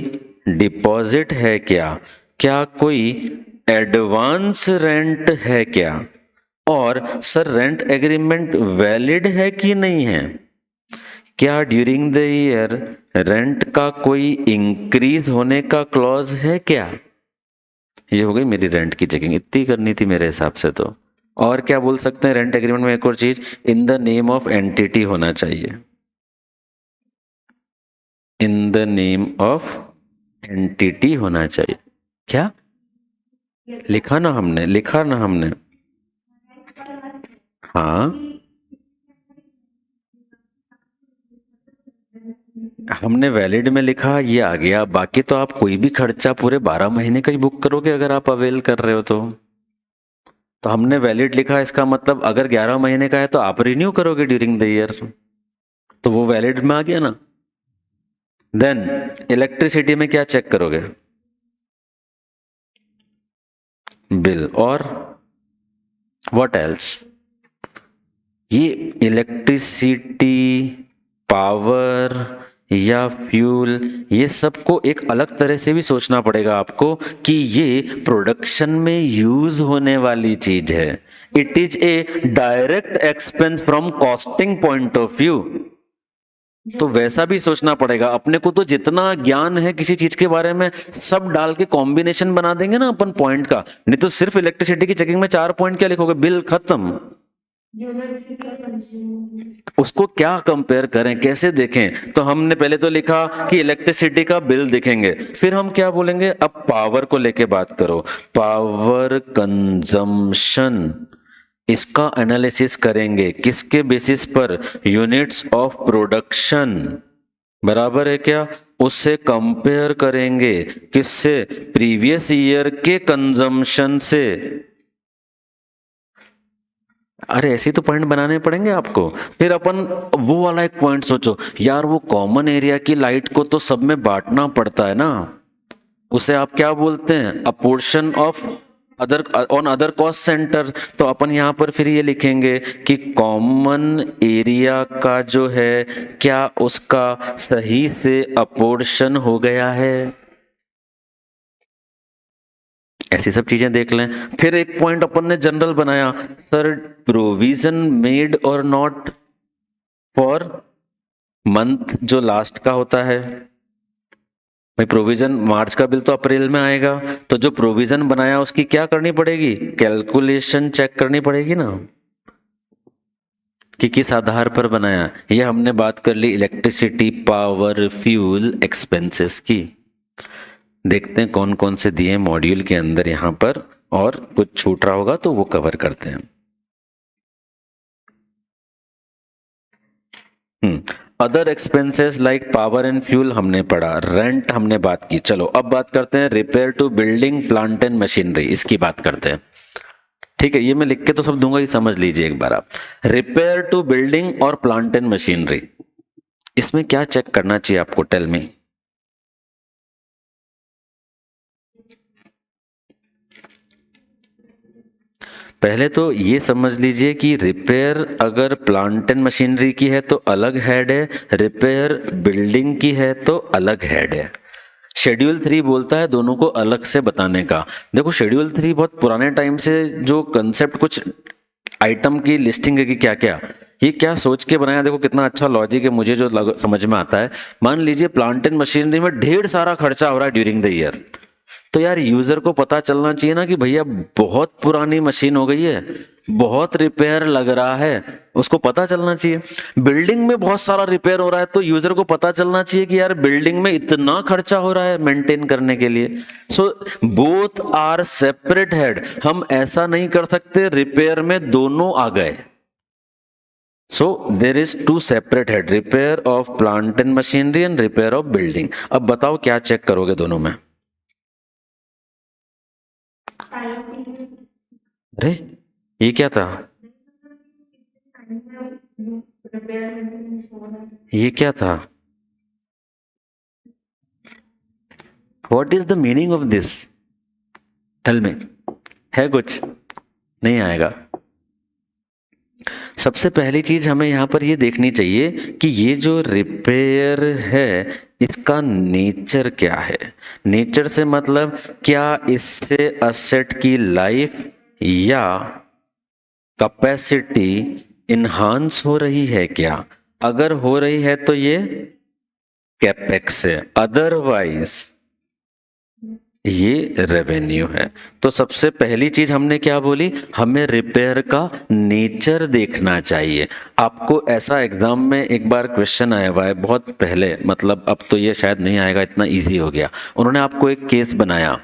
डिपॉजिट है, क्या कोई एडवांस रेंट है क्या, और सर रेंट एग्रीमेंट वैलिड है कि नहीं है, क्या ड्यूरिंग द ईयर रेंट का कोई इंक्रीज होने का क्लॉज है क्या। ये हो गई मेरी रेंट की चेकिंग, इतनी करनी थी मेरे हिसाब से तो। और क्या बोल सकते हैं रेंट एग्रीमेंट में? एक और चीज, in the name of entity होना चाहिए। In the name of entity होना चाहिए। क्या लिखा ना हमने, लिखा ना हमने? हाँ, हमने वैलिड में लिखा, ये आ गया। बाकी तो आप कोई भी खर्चा पूरे 12 महीने का ही बुक करोगे अगर आप अवेल कर रहे हो तो हमने वैलिड लिखा, इसका मतलब अगर 11 महीने का है तो आप रिन्यू करोगे ड्यूरिंग द ईयर, तो वो वैलिड में आ गया ना। देन इलेक्ट्रिसिटी में क्या चेक करोगे? बिल। और व्हाट एल्स? ये इलेक्ट्रिसिटी, पावर या फ्यूल, ये सबको एक अलग तरह से भी सोचना पड़ेगा आपको कि ये प्रोडक्शन में यूज होने वाली चीज है। It is A direct expense from costing point of view. तो वैसा भी सोचना पड़ेगा अपने को। तो जितना ज्ञान है किसी चीज के बारे में सब डाल के कॉम्बिनेशन बना देंगे ना अपन पॉइंट का। नहीं तो सिर्फ इलेक्ट्रिसिटी की चेकिंग में 4 पॉइंट क्या लिखोगे? बिल खत्म। यूनिट्स की क्या कंज्यूम, उसको क्या कंपेयर करें, कैसे देखें? तो हमने पहले तो लिखा कि इलेक्ट्रिसिटी का बिल दिखेंगे, फिर हम क्या बोलेंगे? अब पावर को लेके बात करो, पावर कंजम्पशन, इसका एनालिसिस करेंगे किसके बेसिस पर? यूनिट्स ऑफ प्रोडक्शन, बराबर है क्या? उससे कंपेयर करेंगे किससे? प्रीवियस ईयर के कंजम्पशन से। अरे ऐसे तो पॉइंट बनाने पड़ेंगे आपको। फिर अपन वो वाला एक पॉइंट सोचो यार, वो कॉमन एरिया की लाइट को तो सब में बांटना पड़ता है ना, उसे आप क्या बोलते हैं? अ portion of other on other cost centre. तो अपन यहां पर फिर ये लिखेंगे कि कॉमन एरिया का जो है क्या उसका सही से अपोर्शन हो गया है। ऐसी सब चीजें देख लें। फिर एक पॉइंट अपन ने जनरल बनाया, सर प्रोविजन मेड और नॉट फॉर मंथ जो लास्ट का होता है। भाई प्रोविजन, मार्च का बिल तो अप्रैल में आएगा, तो जो प्रोविजन बनाया उसकी क्या करनी पड़ेगी? कैलकुलेशन चेक करनी पड़ेगी ना कि किस आधार पर बनाया। ये हमने बात कर ली इलेक्ट्रिसिटी, पावर, फ्यूल एक्सपेंसेस की। देखते हैं कौन कौन से दिए मॉड्यूल के अंदर यहां पर, और कुछ छूट रहा होगा तो वो कवर करते हैं। Other expenses like power and fuel हमने पढ़ा, रेंट हमने बात की। चलो अब बात करते हैं repair to building, plant and machinery, इसकी बात करते हैं। ठीक है, ये मैं लिख के तो सब दूंगा, ये समझ लीजिए एक बार आप। रिपेयर टू बिल्डिंग और प्लांट एंड मशीनरी, इसमें क्या चेक करना चाहिए आपको? Tell me. पहले तो ये समझ लीजिए कि रिपेयर अगर प्लांट एंड मशीनरी की है तो अलग हेड है, रिपेयर बिल्डिंग की है तो अलग हेड है। शेड्यूल 3 बोलता है दोनों को अलग से बताने का। देखो शेड्यूल 3 बहुत पुराने टाइम से जो कंसेप्ट कुछ आइटम की लिस्टिंग है कि क्या क्या, ये क्या सोच के बनाया, देखो कितना अच्छा लॉजिक है, मुझे जो समझ में आता है। मान लीजिए प्लांट एंड मशीनरी में ढेर सारा खर्चा हो रहा है ड्यूरिंग द ईयर, तो यार यूजर को पता चलना चाहिए ना कि भैया बहुत पुरानी मशीन हो गई है, बहुत रिपेयर लग रहा है, उसको पता चलना चाहिए। बिल्डिंग में बहुत सारा रिपेयर हो रहा है तो यूजर को पता चलना चाहिए कि यार बिल्डिंग में इतना खर्चा हो रहा है मेंटेन करने के लिए। So both are separate head, हम ऐसा नहीं कर सकते रिपेयर में दोनों आ गए। So there is two separate head, repair of plant and machinery and repair of building. अब बताओ क्या चेक करोगे दोनों में? अरे ये क्या था, ये क्या था? What is the meaning of this? Tell me, है कुछ? नहीं आएगा। सबसे पहली चीज हमें यहां पर ये देखनी चाहिए कि ये जो रिपेयर है इसका नेचर क्या है। नेचर से मतलब क्या इससे असेट की लाइफ या कैपेसिटी इन्हांस हो रही है क्या? अगर हो रही है तो ये कैपेक्स है, अदरवाइज ये रेवेन्यू है। तो सबसे पहली चीज हमने क्या बोली, हमें रिपेयर का नेचर देखना चाहिए। आपको ऐसा एग्जाम में एक बार क्वेश्चन आया हुआ है बहुत पहले, मतलब अब तो ये शायद नहीं आएगा, इतना इजी हो गया। उन्होंने आपको एक केस बनाया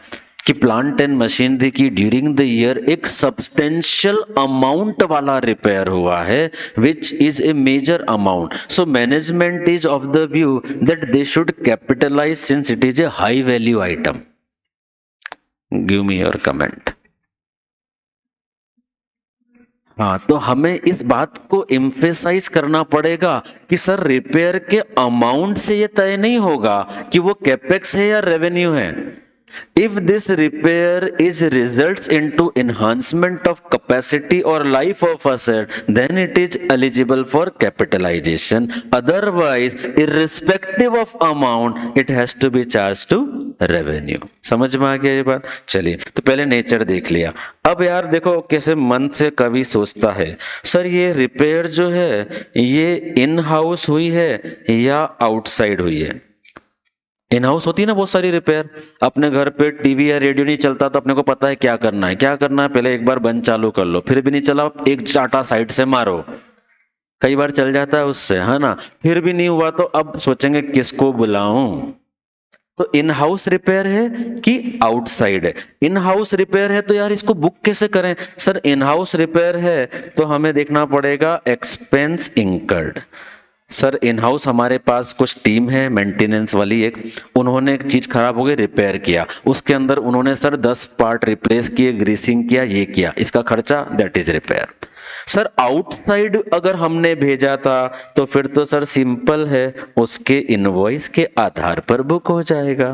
कि प्लांट एंड मशीनरी की ड्यूरिंग द ईयर एक सब्सटेंशियल अमाउंट वाला रिपेयर हुआ है, which is a major amount. So management is of the view that they should capitalise since it is a high value item. Give me your comment. हाँ, तो हमें इस बात को एम्फेसाइज करना पड़ेगा कि सर रिपेयर के अमाउंट से ये तय नहीं होगा कि वो कैपेक्स है या रेवेन्यू है। If this repair is results into enhancement of capacity or life of asset, then it is eligible for capitalization. Otherwise, irrespective of amount, it has to be charged to revenue. समझ में आ गया ये बात? चलिए, तो पहले nature देख लिया। अब यार देखो कैसे मन से कवि सोचता है, सर ये रिपेयर जो है ये इन हाउस हुई है या आउटसाइड हुई है? इन हाउस होती है ना बहुत सारी रिपेयर। अपने घर पे टीवी या रेडियो नहीं चलता तो अपने को पता है क्या करना है, क्या करना है, पहले एक बार बंद चालू कर लो, फिर भी नहीं चला एक चाटा साइड से मारो, कई बार चल जाता है उससे, है ना। फिर भी नहीं हुआ तो अब सोचेंगे किसको बुलाऊं। तो इन हाउस रिपेयर है कि आउटसाइड है? इन हाउस रिपेयर है तो यार इसको बुक कैसे करें? सर इन हाउस रिपेयर है तो हमें देखना पड़ेगा expense incurred. Sir in house हमारे पास कुछ टीम है मेंटेनेंस वाली, एक उन्होंने एक चीज खराब हो गई रिपेयर किया, उसके अंदर उन्होंने सर 10 पार्ट रिप्लेस किए, ग्रीसिंग किया, ये किया, इसका खर्चा that is repair. Sir outside अगर हमने भेजा था तो फिर तो सर सिंपल है, उसके इनवॉइस के आधार पर बुक हो जाएगा।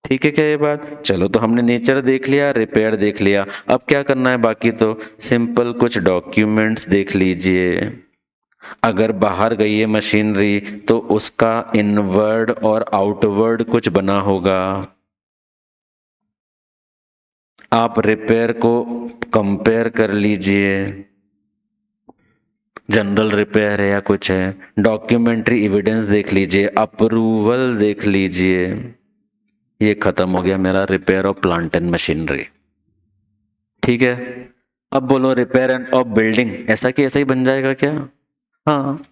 ठीक है क्या ये बात? चलो, तो हमने नेचर देख लिया, रिपेयर देख लिया, अब क्या करना है बाकी? तो सिंपल कुछ डॉक्यूमेंट्स देख लीजिए। अगर बाहर गई है मशीनरी तो उसका इनवर्ड और आउटवर्ड कुछ बना होगा। आप रिपेयर को कंपेयर कर लीजिए, जनरल रिपेयर है या कुछ है, डॉक्यूमेंट्री एविडेंस देख लीजिए, अप्रूवल देख लीजिए। ये खत्म हो गया मेरा repair of plant and machinery. ठीक है, अब बोलो रिपेयर एंड ऑफ बिल्डिंग, ऐसा कि ऐसा ही बन जाएगा क्या? हाँ,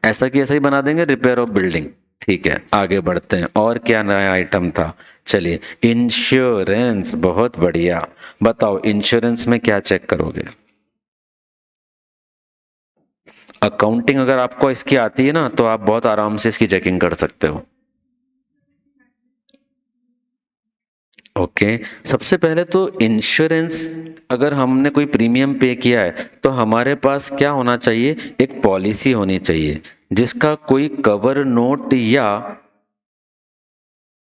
ऐसा कि ऐसा ही बना देंगे, रिपेयर ऑफ बिल्डिंग। ठीक है, आगे बढ़ते हैं। और क्या नया आइटम था? चलिए, इंश्योरेंस, बहुत बढ़िया। बताओ इंश्योरेंस में क्या चेक करोगे? अकाउंटिंग अगर आपको इसकी आती है ना तो आप बहुत आराम से इसकी चेकिंग कर सकते हो। ओके, सबसे पहले तो इंश्योरेंस अगर हमने कोई प्रीमियम पे किया है तो हमारे पास क्या होना चाहिए? एक पॉलिसी होनी चाहिए जिसका कोई कवर नोट या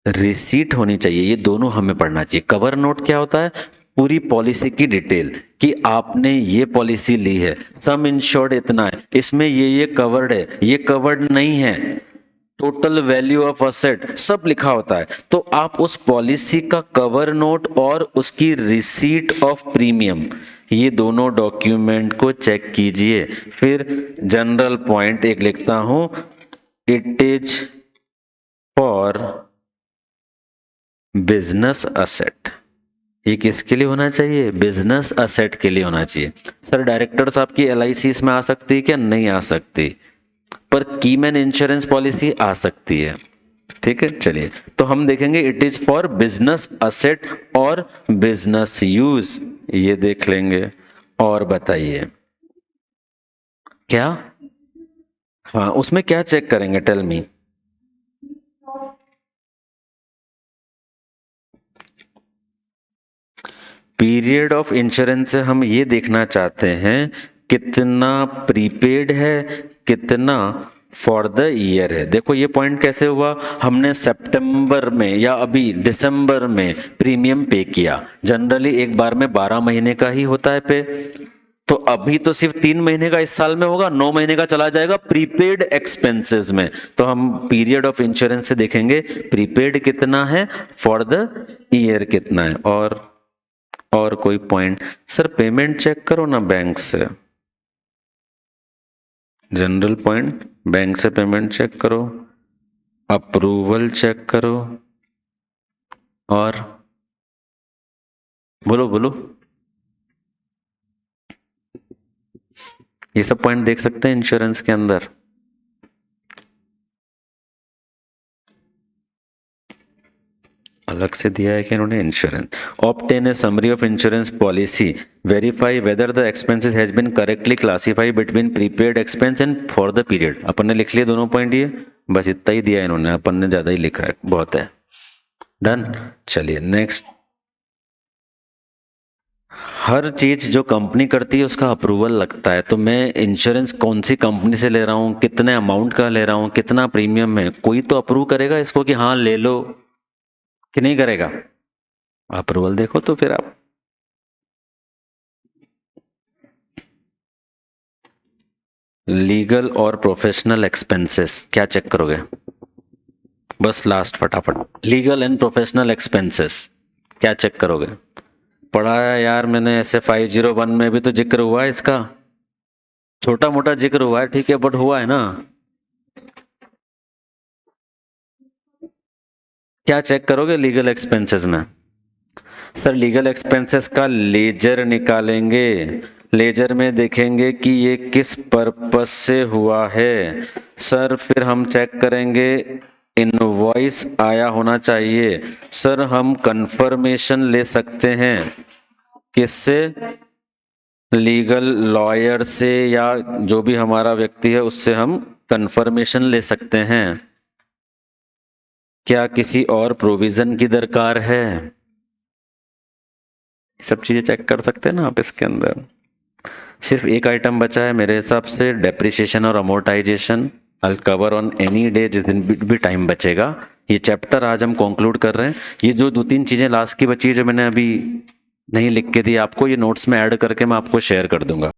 रिसीट होनी चाहिए। ये दोनों हमें पढ़ना चाहिए। कवर नोट क्या होता है? पूरी पॉलिसी की डिटेल कि आपने ये पॉलिसी ली है, सम इंश्योर्ड इतना है, इसमें ये कवर्ड है, ये कवर्ड नहीं है, टोटल वैल्यू ऑफ असेट सब लिखा होता है। तो आप उस पॉलिसी का कवर नोट और उसकी रिसीट ऑफ प्रीमियम, ये दोनों डॉक्यूमेंट को चेक कीजिए। फिर जनरल पॉइंट एक लिखता हूं, it is for business asset. ये किसके लिए होना चाहिए? बिजनेस असेट के लिए होना चाहिए। सर डायरेक्टर साहब की LIC इसमें आ सकती है क्या? नहीं आ सकती, पर कीमैन इंश्योरेंस पॉलिसी आ सकती है। ठीक है, चलिए तो हम देखेंगे it is for business asset और बिजनेस यूज, ये देख लेंगे। और बताइए क्या, हाँ उसमें क्या चेक करेंगे? Tell me. Period of insurance से हम ये देखना चाहते हैं कितना प्रीपेड है, कितना फॉर द ईयर है। देखो ये पॉइंट कैसे हुआ, हमने सितंबर में या अभी दिसंबर में प्रीमियम पे किया। जनरली एक बार में 12 महीने का ही होता है पे, तो अभी तो सिर्फ 3 महीने का इस साल में होगा, 9 महीने का चला जाएगा प्रीपेड एक्सपेंसेस में। तो हम पीरियड ऑफ इंश्योरेंस से देखेंगे प्रीपेड कितना है, फॉर द ईयर कितना है। और कोई पॉइंट? सर पेमेंट चेक करो ना बैंक से, जनरल पॉइंट, बैंक से पेमेंट चेक करो, अप्रूवल चेक करो, और बोलो बोलो, ये सब पॉइंट देख सकते हैं इंश्योरेंस के अंदर। अलग से दिया है कि इन्होंने? Insurance, obtain a summary of insurance policy, verify whether the expenses has been correctly classified between prepaid expense and for the period. अपन ने लिख लिए दोनों पॉइंट, ये बस इतना ही दिया है इन्होंने, अपन ने ज्यादा ही लिखा है, बहुत है। डन, चलिए नेक्स्ट। हर चीज जो कंपनी करती है उसका अप्रूवल लगता है, तो मैं इंश्योरेंस कौन सी कंपनी से ले रहा हूँ, कितने अमाउंट का ले रहा हूँ, कितना प्रीमियम है, कोई तो अप्रूव करेगा इसको कि हाँ ले लो, कि नहीं करेगा? अप्रूवल देखो तो फिर आप। लीगल और प्रोफेशनल एक्सपेंसेस क्या चेक करोगे? बस लास्ट फटाफट, लीगल एंड प्रोफेशनल एक्सपेंसेस क्या चेक करोगे? पढ़ा है यार मैंने, ऐसे 501 में भी तो जिक्र हुआ है इसका, छोटा मोटा जिक्र हुआ है, ठीक है, बट हुआ है ना। क्या चेक करोगे लीगल एक्सपेंसेस में? सर लीगल एक्सपेंसेस का लेजर निकालेंगे, लेजर में देखेंगे कि ये किस पर्पस से हुआ है। सर फिर हम चेक करेंगे इनवॉइस आया होना चाहिए। सर हम कंफर्मेशन ले सकते हैं, किससे? लीगल लॉयर से, या जो भी हमारा व्यक्ति है उससे हम कंफर्मेशन ले सकते हैं। क्या किसी और प्रोविजन की दरकार है? सब चीजें चेक कर सकते हैं ना आप इसके अंदर। सिर्फ एक आइटम बचा है मेरे हिसाब से, डेप्रिसिएशन और amortisation. I will cover on any day जिस दिन भी टाइम बचेगा। ये चैप्टर आज हम कंक्लूड कर रहे हैं। ये जो 2-3 चीजें लास्ट की बची है जो मैंने अभी नहीं लिख के दी आपको, ये नोट्स में ऐड करके मैं आपको शेयर कर दूंगा।